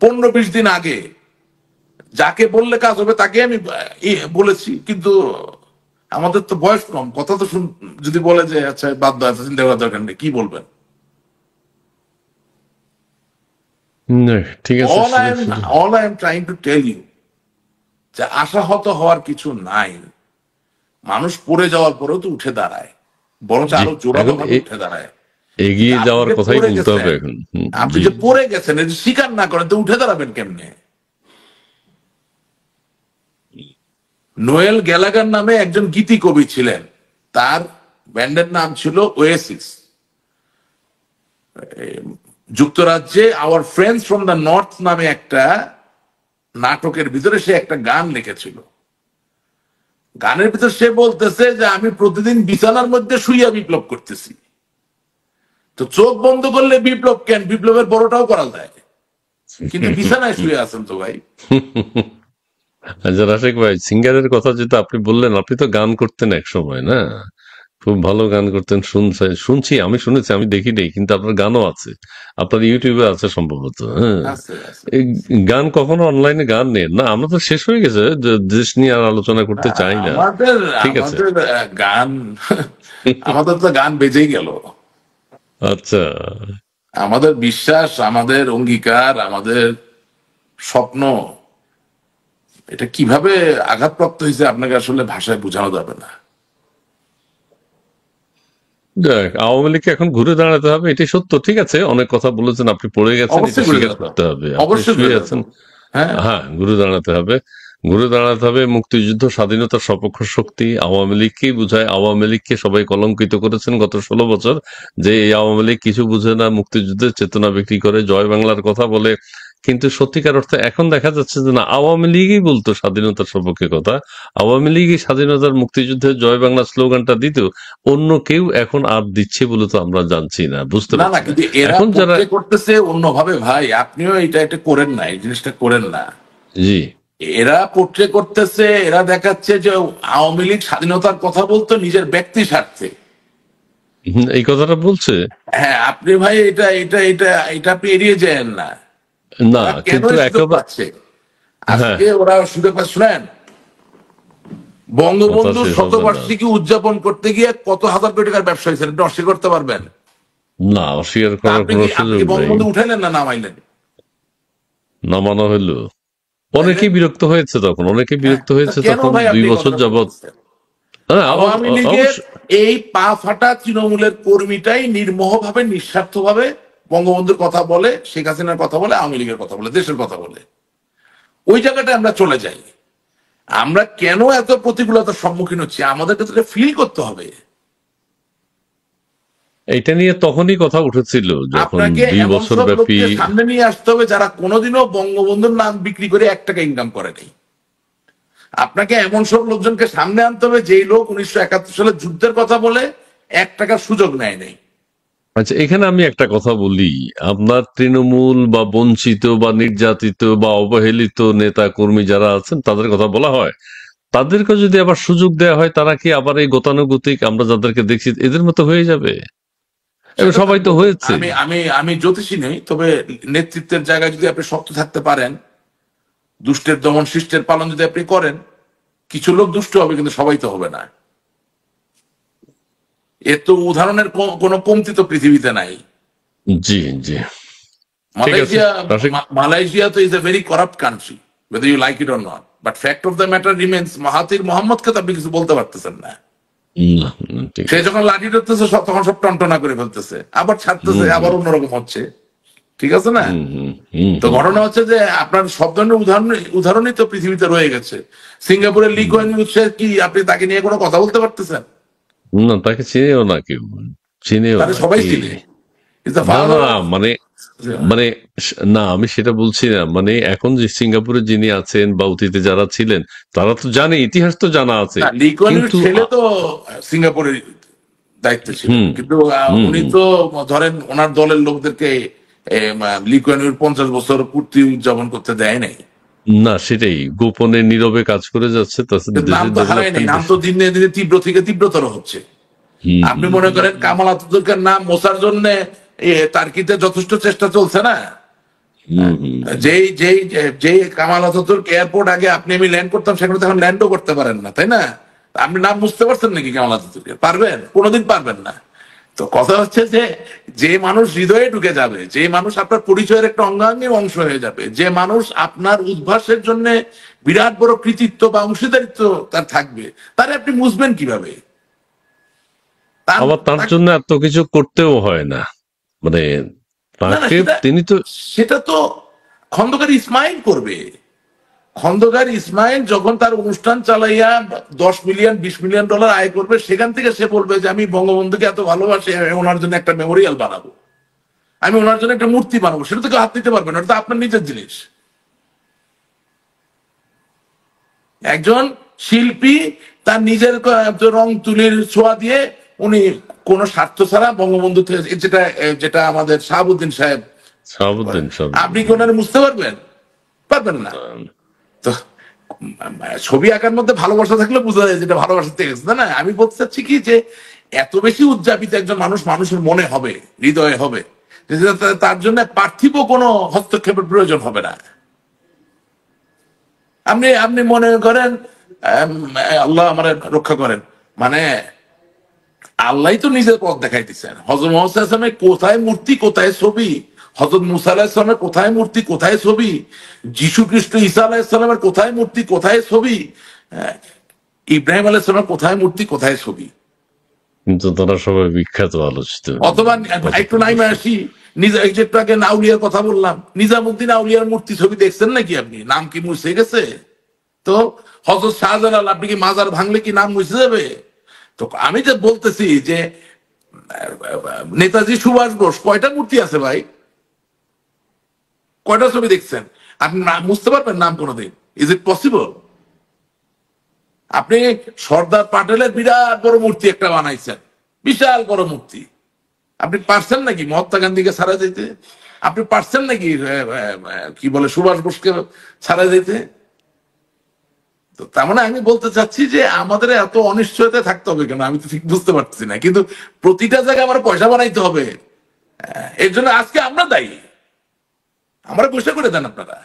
15-20 দিন আগে যাকে বললে কাজ হবে তাকে আমি বলেছি। কিন্তু আমাদের তো বয়স কম, কথা তো যদি বলে যে আচ্ছা বাধ্য আছে, চিন্তা করার দরকার নেই, কি বলবেন? না, ঠিক আছে, অল আই শুধু এম শুধু all I am trying to tell you যে আশাহত হওয়ার কিছু নাই। মানুষ পড়ে যাওয়ার পরেও তো উঠে দাঁড়ায়, বরঞ্চ জি, আরো জোরালো এখন ভাবে উঠে দাঁড়ায়। এগিয়ে আপনি যাওয়ার যে কথাই পড়ে বলতে হবে গেছেন, এখন। আপনি জি। যে পড়ে গেছেন, এটা স্বীকার না করেন তো উঠে দাঁড়াবেন কেমনে? নোয়েল গ্যালাগার নামে একজন গীতি কবি ছিলেন, তার ব্যান্ডের নাম ছিল ওয়েসিস। যুক্তরাজ্যে our friends from the north নামে একটা নাটকের ভিতরে সে একটা গান লিখেছিল। গানের ভিতরে সে বলতেছে যে আমি প্রতিদিন বিছানার মধ্যে শুইয়া বিপ্লব করতেছি। তো চোখ বন্ধ করলে বিপ্লব কেন, বিপ্লবের বড়টাও করা যায়, কিন্তু বিছানায় শুয়ে আছেন তো ভাই। আচ্ছা রাশেক ভাই, সিঙ্গারের কথা যেটা আপনি বললেন, আপনি তো গান করতেন এক সময়, না? খুব ভালো গান করতেন, শুনছি, আমি শুনেছি, আমি দেখি নাই, কিন্তু আপনার গানও আছে, আপনার ইউটিউবে আছে সম্ভবত। হ্যাঁ, আছে আছে। এই গান কখনো অনলাইনে গান নেন না? আমরা তো শেষ হয়ে গেছে, দেশ নিয়ে আর আলোচনা করতে চাই না। আমাদের ঠিক আছে। আমাদের গান, আমাদের তো গান বেজেই গেল। আচ্ছা। আমাদের বিশ্বাস, আমাদের অঙ্গীকার, আমাদের স্বপ্ন, এটা কিভাবে আঘাতপ্রাপ্ত হয়েছে আপনাকে আসলে ভাষায় বোঝানো যাবে না। যাক, আওয়ামী লীগকে এখন ঘুরে দাঁড়াতে হবে, এটাই সত্য। ঠিক আছে, অনেক কথা বলেছেন, আপনি পড়ে গেছেন, এটা অবশ্যই ঘুরে স্বীকার দাঁড়াতে করতে হবে, হবে। আপনি অবশ্যই ঘুরে শুয়ে দাঁড়াতে আছেন। হবে। হ্যাঁ, হ্যাঁ, ঘুরে দাঁড়াতে হবে। ঘুরে দাঁড়াতে হবে। মুক্তিযুদ্ধ, স্বাধীনতার সপক্ষ শক্তি আওয়ামী লীগকেই বুঝায়। আওয়ামী লীগকে সবাই কলঙ্কিত করেছেন গত 16 বছর, যে এই আওয়ামী লীগ কিছু বুঝে না, মুক্তিযুদ্ধের চেতনা বিক্রি করে, জয় বাংলার কথা বলে। কিন্তু সত্যিকার অর্থে এখন দেখা যাচ্ছে যে না, আওয়ামী লীগই বলতো স্বাধীনতার সপক্ষে কথা, আওয়ামী লীগই স্বাধীনতার, মুক্তিযুদ্ধের জয় বাংলা স্লোগানটা দিত, অন্য কেউ এখন আর দিচ্ছে বলে তো আমরা জানছি না, বুঝতে না না, পারছি না। কিন্তু এরা এখন যারা, পোট্রে করতেছে অন্যভাবে ভাই, আপনিও এটা করেন না, এই জিনিসটা করেন না। জি, এরা পোট্রে করতেছে, এরা দেখাচ্ছে যে আওয়ামী লীগ স্বাধীনতার কথা বলতো নিজের ব্যক্তি স্বার্থে। এই কথাটা বলছে। হ্যাঁ, আপনি ভাই এটা এটা এটা এটা আপনি এড়িয়ে যান না। না, ওরা কেন কিন্তু এই সুযোগ একেবারে, পাচ্ছে? হ্যাঁ, আজকে ওরা সুযোগ পাচ্ছে, শুনেন, কথা বঙ্গবন্ধু শেষ হবে না। শতবার্ষিকী উদযাপন করতে গিয়ে কত হাজার কোটি টাকার ব্যবসা হয়েছে, এটা অস্বীকার করতে পারবেন? না, অস্বীকার তা করার আপনি কোনো কি আপনি সুযোগ কি নেই। বঙ্গবন্ধু উঠাইলেন না নামাইলেন? নামানো হলো, তাইলে অনেকেই বিরক্ত হয়েছে তখন, অনেকেই হ্যাঁ, বিরক্ত তো হয়েছে কেন তখন, ভাই আপনি 2 বছর কথাটা যাবৎ। বলতেছেন? হ্যাঁ, আওয়ামী লীগের অবশ্য। এই পা ফাটা তৃণমূলের কর্মীটাই নির্মোহভাবে, নিঃস্বার্থভাবে বঙ্গবন্ধুর কথা বলে, শেখ হাসিনার কথা বলে, আওয়ামী লীগের কথা বলে, দেশের কথা বলে। ওই জায়গাটায় আমরা চলে যাই। আমরা কেন এত প্রতিকূলতার সম্মুখীন হচ্ছি, আমাদেরকে তো ফিল করতে হবে। এটা নিয়ে তখনই কথা উঠেছিল যখন আপনাকে 2 বছর সব ব্যাপী। লোককে সামনে নিয়ে আসতে হবে যারা কোনোদিনও বঙ্গবন্ধুর নাম বিক্রি করে 1 টাকা ইনকাম করেনি। আপনাকে এমন সব লোকজনকে সামনে আনতে হবে যেই লোক 1971 সালে যুদ্ধের কথা বলে 1 টাকার সুযোগ নেয় নাই। আচ্ছা, এখানে আমি একটা কথা বলি, আপনার তৃণমূল বা বঞ্চিত বা নির্যাতিত বা অবহেলিত নেতা কর্মী যারা আছেন তাদের কথা বলা হয়, তাদেরকে যদি আবার সুযোগ দেওয়া হয়, তারা কি আবার এই গতানুগতিক আমরা যাদেরকে দেখছি এদের মতো হয়ে যাবে? এবং সেটা তো সবাই আমি তো বলবো, হয়েছে। আমি আমি আমি জ্যোতিষী নই, তবে নেতৃত্বের জায়গায় যদি আপনি শক্ত থাকতে পারেন, দুষ্টের দমন শিষ্টের পালন যদি আপনি করেন, কিছু লোক দুষ্ট হবে কিন্তু সবাই তো হবে না। এর তো উদাহরণের কোনো কমতি তো পৃথিবীতে নাই। জি, জি, ঠিক আছে মালয়েশিয়া, রাশিক। মালয়েশিয়া তো is a very corrupt country, whether you like it or not, but fact of the matter remains, Mahathir মোহাম্মদকে তো আপনি কিছু বলতে পারতেছেন না। না, না, ঠিক সে আছে। যখন লাঠি ধরতেছে তখন সব টনটনা করে ফেলতেছে, আবার ছাড়তেছে, হুম, আবার হুম, অন্যরকম হচ্ছে। ঠিক আছে না? হুম, হুম, হুম, তো হুম। ঘটনা হচ্ছে যে আপনার সব ধরনের উদাহরণই তো পৃথিবীতে রয়ে গেছে। সিঙ্গাপুরের লি কুয়ান ইউ কি আপনি তাকে নিয়ে কোনো কথা বলতে পারতেছেন? না, তাকে চিনেও না কেউ, চিনেও তাহলে না সবাই কি। চিনে। ইজ দ্য না, না, ফাদার না, অফ, মানে, মানে না, আমি সেটা বলছি না, মানে এখন যে সিঙ্গাপুরে যিনি আছেন বা অতীতে যারা ছিলেন, তারা তো জানে, ইতিহাস তো জানা আছে। না, লি কুয়ান ইউর কিন্তু ছেলে তো সিঙ্গাপুরের দায়িত্বে ছিলেন, হুম, কিন্তু হুম, উনি হুম। তো ধরেন ওনার দলের লোকদেরকে লি কুয়ান ইউর 50 বছর পূর্তি উদযাপন করতে দেয় নাই। না, সেটাই গোপনে নীরবে কাজ করে যাচ্ছে, তাছাড়া কিন্তু নাম দেশের তো হারায় নাই, ডেভেলপমেন্ট নাম তো দিনে দিনে তীব্র থেকে তীব্রতর হচ্ছে। হুম, আপনি হুম, মনে হুম, করেন কামাল আতাতুর্কের নাম মোছার জন্য তার্কিতে যথেষ্ট চেষ্টা চলছে না? হুম, হুম, যেই যেই যেই কামাল আতাতুর্ক এয়ারপোর্ট আগে আপনি আমি ল্যান্ড করতাম, সেখানে তো এখন ল্যান্ডও করতে পারেন না, তাই না? আপনি নাম বুঝতে পারছেন নাকি কামাল আতাতুর্কের? পারবেন? কোনোদিন পারবেন না। তো কথা হচ্ছে যে, যে মানুষ হৃদয়ে ঢুকে যাবে, যে মানুষ আপনার পরিচয়ের একটা অঙ্গাঙ্গের অংশ হয়ে যাবে, যে মানুষ আপনার উদ্ভাসের জন্য বিরাট বড় কৃতিত্ব বা অংশীদারিত্ব তার থাকবে, তারে আপনি বুঝবেন কিভাবে? তার আবার তার তাকে- জন্য এত কিছু করতেও হয় না, মানে না না, তাকে, সেটা তিনি তো, সেটা তো খন্দকার ইসমাইল করবে। খন্দকার ইসমাইল যখন তার অনুষ্ঠান চালাইয়া 10 মিলিয়ন $20 মিলিয়ন আয় করবে, সেখান থেকে সে বলবে যে আমি বঙ্গবন্ধুকে এত ভালোবাসি, আমি ওনার জন্য একটা মেমোরিয়াল বানাবো, আমি ওনার জন্য একটা মূর্তি বানাবো। সেটা তো কেউ হাত দিতে পারবে না, ওটা তো আপনার নিজের জিনিস। একজন শিল্পী তার নিজের রং তুলির ছোঁয়া দিয়ে উনি কোন স্বার্থ ছাড়া বঙ্গবন্ধু যেটা যেটা আমাদের শাহাবুদ্দিন সাহেব করেন, শাহাবুদ্দিন, আপনি কি ওনারে বুঝতে পারবেন? পারবেন না। তো ছবি আঁকার মধ্যে ভালোবাসা থাকলে বোঝা যায় যেটা ভালোবাসা থেকে গেছে, না? আমি বলতে চাচ্ছি কি যে এত বেশি উদযাপিত একজন মানুষ মানুষের মনে হবে, হৃদয়ে হবে, যে তার জন্য পার্থিব কোনো হস্তক্ষেপের প্রয়োজন হবে না। আপনি আপনি মনে করেন আল্লাহ আমার রক্ষা করেন, মানে আল্লাহ তো নিজের পথ দেখাই দিচ্ছেন। হযরত মুহাম্মদ সাল্লাল্লাহু আলাইহি ওয়াসাল্লামের কোথায় মূর্তি কোথায় ছবি, হযরত মুসা আলাইহিস সালামের কোথায় মূর্তি কোথায় ছবি, যীশু খ্রিস্ট ঈসা আলাইহিস সালামের কোথায় মূর্তি কোথায় ছবি, ইব্রাহিম আলাইহিস সালামের কোথায় মূর্তি কোথায় ছবি। কিন্তু তারা সবাই বিখ্যাত আলোচিত। অথবা একটু নাইমে আসি, একটু আগে আউলিয়ার কথা বললাম, নিজামুদ্দিন আউলিয়ার মূর্তি ছবি দেখছেন নাকি আপনি? নাম কি মুছে গেছে? তো হযরত শাহজালাল, আপনি কি মাজার ভাঙলে কি নাম মুছে যাবে? তো আমি যে বলতেছি যে নেতাজি সুভাষ বোস কয়টা মূর্তি আছে ভাই, কয়টা ছবি দেখছেন? আপনি বুঝতে পারবেন নাম কোনোদিন? Is it possible? আপনি সর্দার পাটেলের বিরাট বড় মূর্তি একটা বানাইছেন, বিশাল বড় মূর্তি, আপনি পারছেন নাকি মহাত্মা গান্ধীকে ছাড়া যেতে? আপনি পারছেন নাকি কি বলে সুভাষ বোসকে ছাড়া যেতে? তো তার মানে আমি বলতে চাচ্ছি যে আমাদের এত অনিশ্চয়তা থাকতে হবে কেন, আমি তো ঠিক বুঝতে পারছি না। কিন্তু প্রতিটা জায়গায় আমার পয়সা বানাইতে হবে, এর জন্য আজকে আমরা দায়ী। আমরা পয়সা করে দেন আপনারা,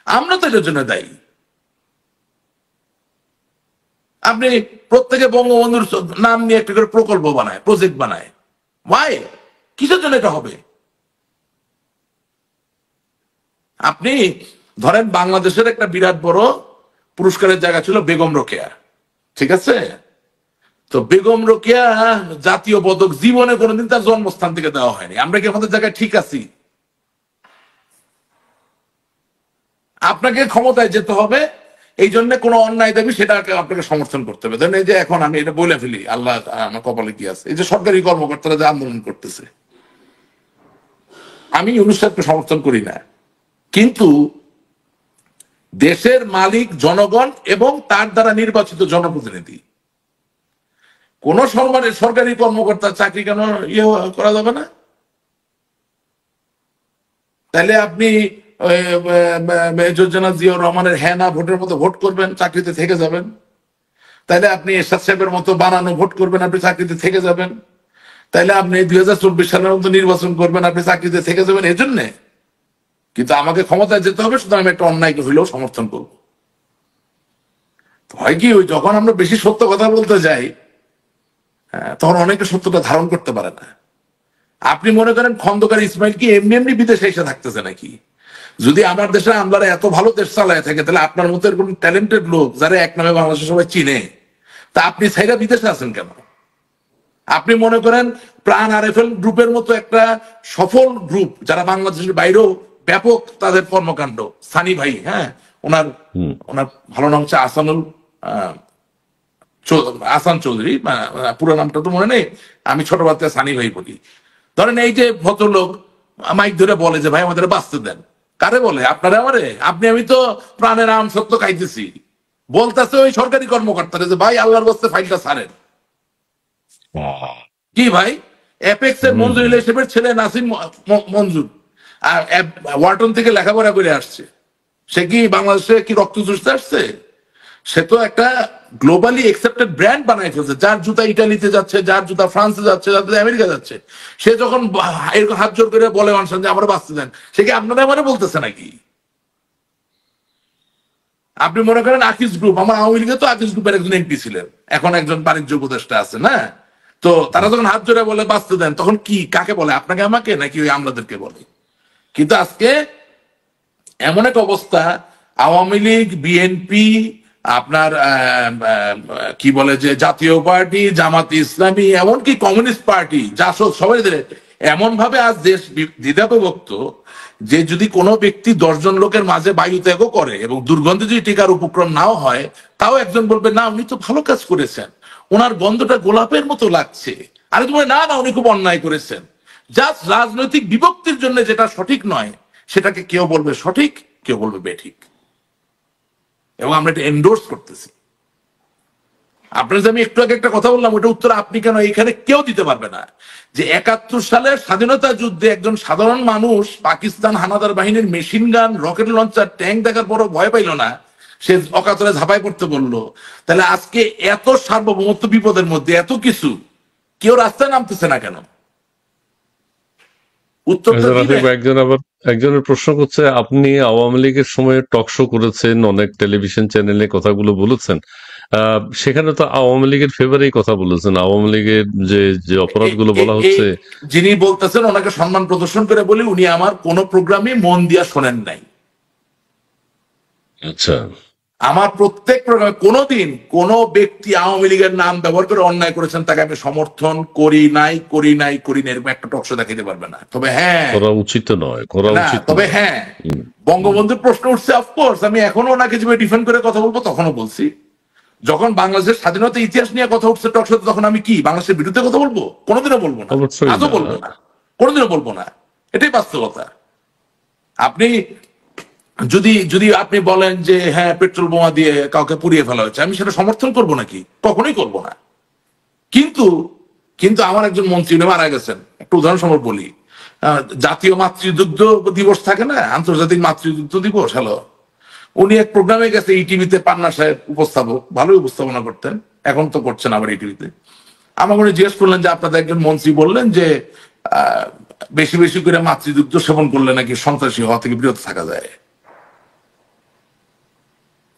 আমরা তো এটার জন্য দায়ী। আপনি প্রত্যেকে বঙ্গবন্ধুর নাম নিয়ে একটা করে প্রকল্প বানায়, প্রজেক্ট বানায়, ওয়াই? কিসের জন্য এটা হবে? আপনি ধরেন বাংলাদেশের একটা বিরাট বড় পুরস্কারের জায়গা ছিল বেগম রোকেয়া, ঠিক আছে? তো বেগম রোকেয়া জাতীয় পদক জীবনে কোনোদিন তার জন্মস্থান থেকে দেওয়া হয়নি। আমরা কি আমাদের জায়গায় ঠিক আছি? আপনাকে ক্ষমতায় যেতে হবে, এই জন্য কোনো অন্যায় দাবি সেটাকে আপনাকে সমর্থন করতে হবে। ধরেন এই যে এখন আমি এটা বলে ফেলি, আল্লাহ আমার কপালে কি আছে, এই যে সরকারি কর্মকর্তারা যে আন্দোলন করতেছে, আমি অনুষ্ঠানকে সমর্থন করি না, কিন্তু দেশের মালিক জনগণ এবং তার দ্বারা নির্বাচিত জনপ্রতিনিধি, কোন সরকারি কর্মকর্তার চাকরি কেন ইয়ে করা যাবে না? তাহলে আপনি মেজর জেনারেল জিয়াউর রহমানের হ্যাঁ না ভোটের মতো ভোট করবেন, চাকরিতে থেকে যাবেন। তাহলে আপনি এরশাদ সাহেবের মতো বানানো ভোট করবেন, আপনি চাকরিতে থেকে যাবেন। তাহলে আপনি 2024 সালের মতো নির্বাচন করবেন, আপনি চাকরিতে থেকে যাবেন এই জন্যে। কিন্তু আমাকে ক্ষমতায় যেতে হবে, শুধু আমি একটা অন্যায়কে হইলেও সমর্থন করব। হয় কি, ওই যখন আমরা বেশি সত্য কথা বলতে যাই তখন অনেকে সত্যটা ধারণ করতে পারে না। আপনি মনে করেন খন্দকার ইসমাইল কি এমনি এমনি বিদেশে এসে থাকতেছে নাকি? যদি আমার দেশে আমলারা এত ভালো দেশ চালায় থাকে, তাহলে আপনার মতো এরকম ট্যালেন্টেড লোক যারা এক নামে বাংলাদেশে সবাই চিনে, তা আপনি ছাইরা বিদেশে আছেন কেন? আপনি মনে করেন প্রাণ আরএফএল গ্রুপের মতো একটা সফল গ্রুপ, যারা বাংলাদেশের বাইরেও ব্যাপক তাদের কর্মকাণ্ড, সানি ভাই, হ্যাঁ, ওনার ওনার ভালো নাম হচ্ছে আসান চৌধুরী, পুরো নামটা তো মনে নেই, আমি ছোট বাচ্চা সানি ভাই বলি। ধরেন এই যে ভদ্রলোক মাইক ধরে বলে যে ভাই আমাদের বাঁচতে দেন, কারে বলে? আপনারা আমারে? আমি তো প্রাণের আম সত্য খাইতেছি, বলতেছে ওই সরকারি কর্মকর্তারা যে ভাই আল্লাহর বস্তে ফাইলটা ছাড়েন। কি ভাই, অ্যাপেক্স এর মঞ্জুর হিসেবের ছেলে নাসিম মঞ্জুর ওয়াটন থেকে লেখাপড়া করে আসছে, সে কি বাংলাদেশে কি রক্ত চুষতে আসছে? সে তো একটা গ্লোবালি একসেপ্টেড ব্র্যান্ড বানাই ফেলছে, যার জুতা ইটালিতে যাচ্ছে, যার জুতা ফ্রান্সে যাচ্ছে, যার জুতা আমেরিকা যাচ্ছে। সে যখন এরকম হাত জোর করে বলে মানুষ যে আমরা বাঁচতে দেন, সে কি আপনারা মানে বলতেছে নাকি? আপনি মনে করেন আকিজ গ্রুপ, আমার আওয়ামী লীগে তো আকিজ গ্রুপের একজন এমপি ছিলেন, এখন একজন বাণিজ্য উপদেষ্টা আছে না? তো তারা যখন হাত জোরে বলে বাঁচতে দেন, তখন কি কাকে বলে? আপনাকে আমাকে নাকি ওই আমলাদেরকে বলে? কিন্তু আজকে এমন এক অবস্থা, আওয়ামী লীগ, বিএনপি, আপনার কি বলে যে জাতীয় পার্টি, জামাত ইসলামী, এমনকি কমিউনিস্ট পার্টি, জাসদ, সবাই এমন ভাবে আজ দেশ দ্বিধাবিভক্ত যে যদি কোনো ব্যক্তি 10 জন লোকের মাঝে বায়ু ত্যাগও করে এবং দুর্গন্ধে যদি টিকার উপক্রম নাও হয়, তাও একজন বলবে না উনি তো ভালো কাজ করেছেন, ওনার গন্ধটা গোলাপের মতো লাগছে, আরেকজন বলে না না উনি খুব অন্যায় করেছেন। জাস্ট রাজনৈতিক বিভক্তির জন্য যেটা সঠিক নয় সেটাকে কেউ বলবে সঠিক, কেউ বলবে বেঠিক, এবং আমরা এটা এন্ডোর্স করতেছি। আপনার যে আমি একটু আগে একটা কথা বললাম, ওটা উত্তর আপনি কেন এখানে কেউ দিতে পারবে না, যে 71 সালের স্বাধীনতা যুদ্ধে একজন সাধারণ মানুষ পাকিস্তান হানাদার বাহিনীর machine gun, rocket launcher, tank দেখার পরও ভয় পাইল না, সে অকাতরে ঝাঁপাই পড়তে বললো, তাহলে আজকে এত সার্বভৌমত্ব বিপদের মধ্যে এত কিছু কেউ রাস্তায় নামতেছে না কেন? উত্তরটা দিবে। একজনের প্রশ্ন করছে, আপনি আওয়ামী লীগের সময় টক শো করেছেন, অনেক টেলিভিশন চ্যানেলে কথাগুলো বলেছেন, সেখানে তো আওয়ামী লীগের ফেভারেই কথা বলেছেন, আওয়ামী লীগের যে যে অপরাধগুলো বলা হচ্ছে। যিনি বলতেছেন ওনাকে সম্মান প্রদর্শন করে বলি, উনি আমার কোন প্রোগ্রামে মন দিয়া শোনেন নাই। আচ্ছা, আমার প্রত্যেক প্রোগ্রামে কোনোদিন কোন ব্যক্তি আওয়ামী লীগের নাম ব্যবহার করে অন্যায় করেছেন তাকে আমি সমর্থন করি নাই এরকম একটা টক শো দেখাতে পারবে না। তবে হ্যাঁ, করা উচিত নয়, করা উচিত তবে নয়। হ্যাঁ, বঙ্গবন্ধুর প্রশ্ন উঠছে, অফকোর্স আমি এখনো ওনাকে যেভাবে ডিফেন্ড করে কথা বলবো তখনও বলছি। যখন বাংলাদেশের স্বাধীনতা ইতিহাস নিয়ে কথা উঠছে টক শোতে, তখন আমি কি বাংলাদেশের বিরুদ্ধে কথা বলবো? কোনোদিনও বলবো না, অবশ্যই আজও না। বলবো না, কোনোদিনও বলবো না। এটাই বাস্তবতা। আপনি যদি যদি আপনি বলেন যে হ্যাঁ পেট্রোল বোমা দিয়ে কাউকে পুড়িয়ে ফেলা হয়েছে, আমি সেটা সমর্থন করবো নাকি? কখনোই করবো না। কিন্তু কিন্তু আমার একজন মন্ত্রী উনি মারা গেছেন, একটা উদাহরণ সময় বলি। জাতীয় মাতৃদুগ্ধ দিবস থাকে না, আন্তর্জাতিক মাতৃদুগ্ধ দিবস, হ্যালো, উনি এক প্রোগ্রামে গেছে, ইটিভিতে, পান্না সাহেব উপস্থাপক, ভালোই উপস্থাপনা করতেন, এখন তো করছেন আবার ইটিভিতে। আমাকে উনি জিজ্ঞেস করলেন যে আপনাদের একজন মন্ত্রী বললেন যে বেশি বেশি করে মাতৃদুগ্ধ সেবন করলে নাকি সন্ত্রাসী হওয়া থেকে বিরত থাকা যায়।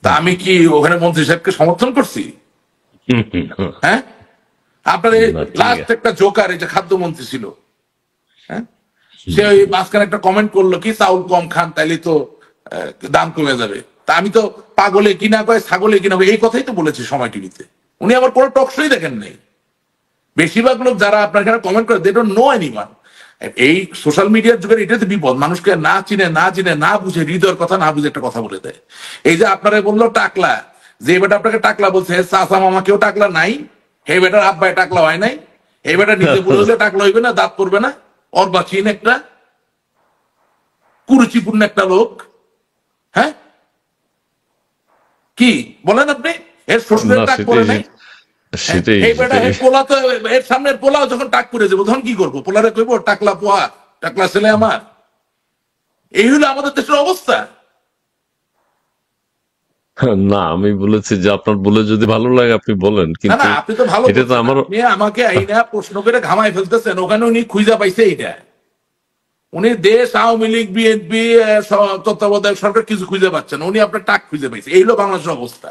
তা আমি কি ওখানে মন্ত্রী সাহেবকে সমর্থন করছি? হ্যাঁ, আপনাদের লাস্ট একটা জোকার, এই যে খাদ্যমন্ত্রী ছিল, হ্যাঁ, সে ওই মাঝখানে একটা কমেন্ট করলো কি চাউল কম খান তাইলে তো দাম কমে যাবে। তা আমি তো পাগলে কিনা কয় ছাগলে কিনা এই কথাই তো বলেছি সময় টিভিতে। উনি আমার কোনো টক শোই দেখেন নাই। বেশিরভাগ লোক যারা আপনার এখানে কমেন্ট করে, দে ডোন্ট নো এনিওয়ান। এই সোশ্যাল মিডিয়ার যুগের এটাতে বিপদ, মানুষকে না চিনে না বুঝে, হৃদয়ের কথা না বুঝে একটা কথা বলে দেয়। এই যে আপনারা বললো টাকলা, যে বেটা আপনাকে টাকলা বলছে, চাচা মামা কেউ টাকলা নাই, হে বেটার আব্বাই টাকলা হয় নাই, এই বেটা নিজে বলে টাকলা হইবে না, দাঁত পড়বে না, অর্বাচীন একটা কুরুচিপূর্ণ একটা লোক। হ্যাঁ, কি বলেন আপনি? এর শ্বশুরের টাক পরে নাই, এই বেটা এর পোলা তো, এর সামনের পোলাও যখন টাক করে যাবো তখন কি করবো? পোলারে কইবো টাকলা পোয়া, টাকলা ছেলে আমার? এই হলো আমাদের দেশের অবস্থা। না, আমি বলেছি যে আপনার বলে যদি ভালো লাগে আপনি বলেন, না কিন্তু আপনি তো ভালো এটা তো বলছেন। আমার আপনি আমাকে আইনা প্রশ্ন করে ঘামাই ফেলতেছেন। ওখানে উনি খুঁজা পাইছে এইটা, উনি দেশ আওয়ামী লীগ বিএনপি তত্ত্বাবধায়ক সরকার কিছু খুঁজে পাচ্ছেন, উনি আপনার টাক খুঁজে পাইছে। এই হলো বাংলাদেশের অবস্থা।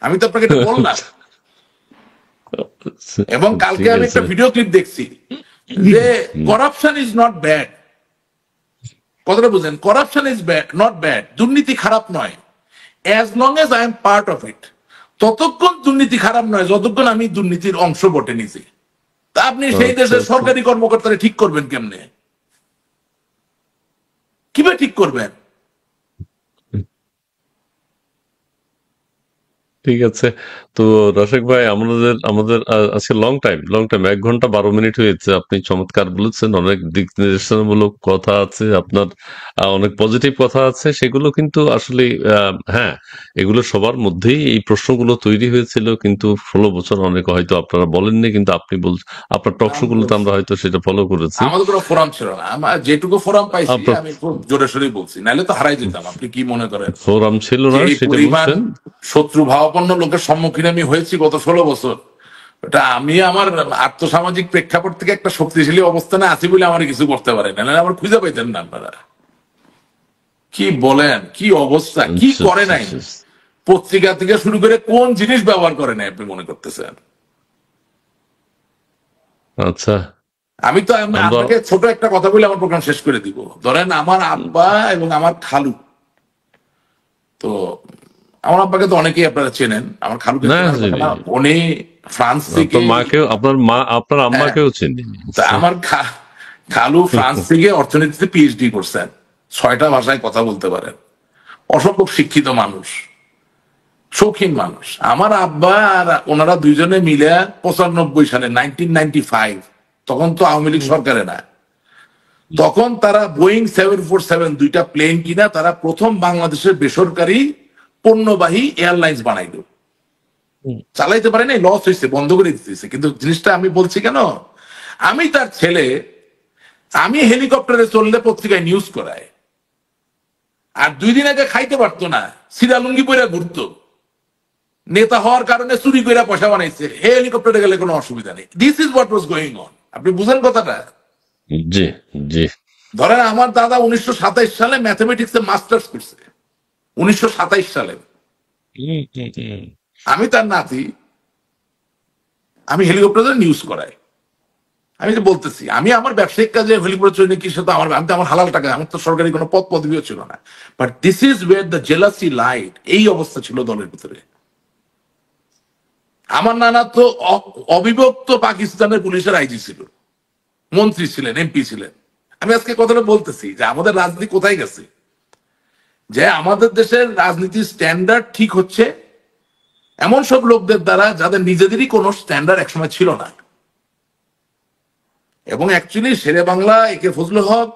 আমি তো আপনাকে এটা বললাম। এবং কালকে আমি একটা ভিডিও ক্লিপ দেখছি যে করাপশন ইজ নট ব্যাড। কথাটা বুঝেন, corruption is bad not bad, দুর্নীতি খারাপ নয়, as long age I am part of it. ততক্ষণ দুর্নীতি খারাপ নয় যতক্ষণ আমি দুর্নীতির অংশ বটে নিছি। তা আপনি সেই দেশের সরকারি কর্মকর্তারা ঠিক করবেন কেমনে? কিভাবে ঠিক করবেন? ঠিক আছে। তো রসিক ভাই, আমাদের আমাদের আজকে লং টাইম 1 ঘন্টা 12 মিনিট হয়েছে। আপনি চমৎকার বলেছেন, অনেক দিক নির্দেশনামূলক কথা আছে আপনার, অনেক পজিটিভ কথা আছে, সেগুলো কিন্তু আসলে হ্যাঁ, এগুলো সবার মধ্যেই এই প্রশ্নগুলো তৈরি হয়েছিল, কিন্তু 16 বছর অনেকে হয়তো আপনারা বলেননি, কিন্তু আপনি আপনার টক শো গুলোতে আমরা হয়তো সেটা ফলো করেছি। আমাদের কোনো ফোরাম ছিল না, আমার যেটুকু ফোরাম পাইছি আমি খুব জোরে সোরে বলছি, নাহলে তো হারাই যেতাম। আপনি কি মনে করেন ফোরাম ছিল না সেটা বলছেন? শত্রু ভাবাপন্ন লোকের সম্মুখীন আমি হয়েছি গত 16 বছর। এটা আমি আমার আর্থসামাজিক প্রেক্ষাপট থেকে একটা শক্তিশালী অবস্থানে আছি বলে আমার কিছু করতে পারে না, নাহলে আমার খুঁজে পাইতেন না আপনারা। কি বলেন, কি অবস্থা, কি করে নাই? পত্রিকা থেকে শুরু করে কোন জিনিস ব্যবহার করে নাই আপনি মনে করতেছেন? আচ্ছা, আমি তো আপনাকে ছোট একটা কথা বলে আমার প্রোগ্রাম শেষ করে দিব। ধরেন আমার আব্বা এবং আমার খালু, তো আমার আব্বাকে তো অনেকেই আপনারা চেনেন, আমার খালুকে উনি ফ্রান্স থেকে, আপনার আম্মাকেও চিনি। আমার খালু ফ্রান্স থেকে অর্থনীতিতে পিএইচডি করছেন, 6টা ভাষায় কথা বলতে পারেন, অসম্ভব শিক্ষিত মানুষ, শৌখিন মানুষ। আমার আব্বা আর ওনারা দুইজনে মিলে 95 সালে 1995, তখন তো আওয়ামী লীগ সরকারে না, তখন তারা বোয়িং 747 দুইটা প্লেন কিনা তারা প্রথম বাংলাদেশের বেসরকারি পণ্যবাহী এয়ারলাইন্স বানাইলো। চালাইতে পারে নাই, লস হয়েছে, বন্ধ করে দিতেছে। কিন্তু জিনিসটা আমি বলছি কেন, আমি তার ছেলে, আমি হেলিকপ্টারে চললে পত্রিকায় নিউজ করায়, আর 2 দিন আগে খাইতে পারতো না, সিরা লুঙ্গি পরে ঘুরতো, নেতা হওয়ার কারণে চুরি করে পয়সা বানাইছে, হে হেলিকপ্টারে গেলে কোনো অসুবিধা নেই। This is what was going on. আপনি বুঝেন কথাটা? জি, জি। ধরেন আমার দাদা 1927 সালে ম্যাথমেটিক্সে মাস্টার্স করছে, 1927 সালে। আমি তার নাতি, আমি হেলিকপ্টারে নিউজ করাই। আমি যে বলতেছি, আমি আমার ব্যবসায়িক কাজে হেলিকপ্টার ট্রেনে কি সাথে আমার, আমি তো আমার হালাল টাকা, আমার তো সরকারি কোনো পদ পদবিও ছিল না। But this is ওয়ের the jealousy light. এই অবস্থা ছিল দলের ভিতরে। আমার নানা তো অবিভক্ত পাকিস্তানের পুলিশের আইজি ছিল, মন্ত্রী ছিলেন, এমপি ছিলেন। আমি আজকে কথাটা বলতেছি যে আমাদের রাজনীতি কোথায় গেছে, যে আমাদের দেশের রাজনীতির স্ট্যান্ডার্ড ঠিক হচ্ছে এমন সব লোকদের দ্বারা যাদের নিজেদেরই কোনো স্ট্যান্ডার্ড একসময় ছিল না। এবং অ্যাকচুয়ালি শেরে বাংলা, একে ফজলুল হক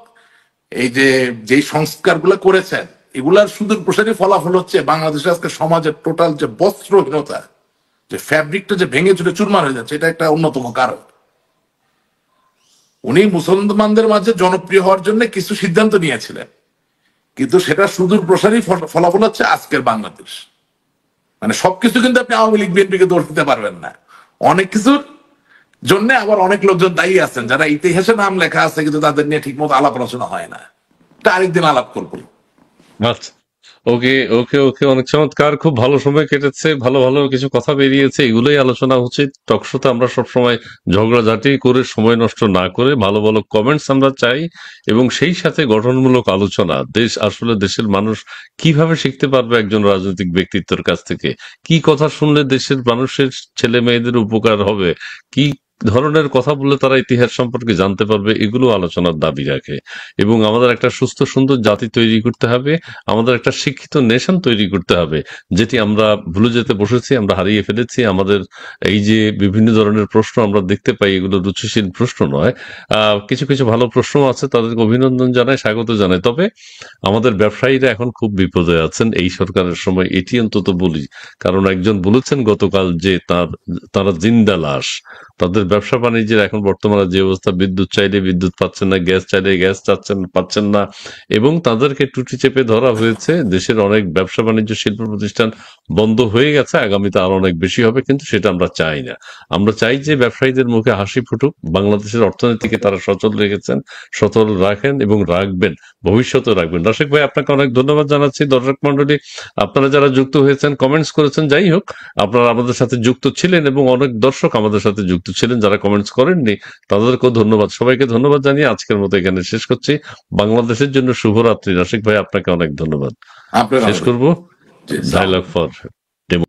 এই যে যেই সংস্কারগুলো করেছেন, এগুলার সুদূর প্রসারী ফলাফল হচ্ছে বাংলাদেশে আজকে সমাজের টোটাল যে বস্ত্রহীনতা, যে ফ্যাব্রিকটা যে ভেঙে চুরে চুরমার হয়ে যাচ্ছে, এটা একটা অন্যতম কারণ। উনি মুসলমানদের মাঝে জনপ্রিয় হওয়ার জন্য কিছু সিদ্ধান্ত নিয়েছিলেন, কিন্তু সেটা সুদূর প্রসারী ফলাফল হচ্ছে আজকের বাংলাদেশ। মানে সবকিছু কিন্তু আপনি আওয়ামী লীগ বিএনপিকে দোষ দিতে পারবেন না। অনেক কিছুর জন্য আবার অনেক লোকজন দায়ী আছেন, যারা ইতিহাসে নাম লেখা আছে কিন্তু তাদের নিয়ে ঠিক মতো আলাপ আলোচনা হয় না। এটা আরেকদিন আলাপ করবো। আচ্ছা, ওকে, ওকে, ওকে, অনেক চমৎকার, খুব ভালো সময় কেটেছে, ভালো ভালো কিছু কথা বেরিয়েছে, এগুলোই আলোচনা উচিত। টকশোতে আমরা সবসময় ঝগড়াঝাটি করে সময় নষ্ট না করে ভালো ভালো কমেন্টস আমরা চাই, এবং সেই সাথে গঠনমূলক আলোচনা। আসলে দেশের মানুষ কিভাবে শিখতে পারবে একজন রাজনৈতিক ব্যক্তিত্বের কাছ থেকে, কি কথা শুনলে দেশের মানুষের ছেলে মেয়েদের উপকার হবে, কি ধরনের কথা বললে তারা ইতিহাস সম্পর্কে জানতে পারবে, এগুলো আলোচনার দাবি রাখে। এবং আমাদের একটা সুস্থ সুন্দর জাতি তৈরি করতে হবে, আমাদের একটা শিক্ষিত নেশন তৈরি করতে হবে, যেটি আমরা ভুলে যেতে বসেছি, আমরা হারিয়ে ফেলেছি। আমাদের এই যে বিভিন্ন ধরনের প্রশ্ন আমরা দেখতে পাই, এগুলো রুচিশীল প্রশ্ন নয়। কিছু কিছু ভালো প্রশ্ন আছে, তাদেরকে অভিনন্দন জানাই, স্বাগত জানাই। তবে আমাদের ব্যবসায়ীরা এখন খুব বিপদে আছেন এই সরকারের সময়, এটি অন্তত বলি। কারণ একজন বলেছেন গতকাল যে তারা জিন্দা লাশ। তাদের ব্যবসা বাণিজ্যের এখন বর্তমানে যে অবস্থা, বিদ্যুৎ চাইলে বিদ্যুৎ পাচ্ছেন না, গ্যাস চাইলে গ্যাস পাচ্ছেন না, এবং তাদেরকে টুটি চেপে ধরা হয়েছে। দেশের অনেক ব্যবসা বাণিজ্য শিল্প প্রতিষ্ঠান বন্ধ হয়ে গেছে, আগামীতে আরো অনেক বেশি হবে, কিন্তু সেটা আমরা চাই না। আমরা চাই যে ব্যবসায়ীদের মুখে হাসি ফুটুক, বাংলাদেশের অর্থনীতিকে তারা সচল রেখেছেন, সচল রাখেন এবং রাখবেন, ভবিষ্যতে রাখবেন। দর্শক ভাই, আপনাকে অনেক ধন্যবাদ জানাচ্ছি। দর্শক মন্ডলী, আপনারা যারা যুক্ত হয়েছেন, কমেন্টস করেছেন, যাই হোক, আপনারা আমাদের সাথে যুক্ত ছিলেন, এবং অনেক দর্শক আমাদের সাথে যুক্ত ছিলেন যারা কমেন্টস করেননি, তাদেরকেও ধন্যবাদ। সবাইকে ধন্যবাদ জানিয়ে আজকের মতো এখানে শেষ করছি। বাংলাদেশের জন্য শুভরাত্রি। রসিক ভাই, আপনাকে অনেক ধন্যবাদ। শেষ করবো ডায়লগ ফর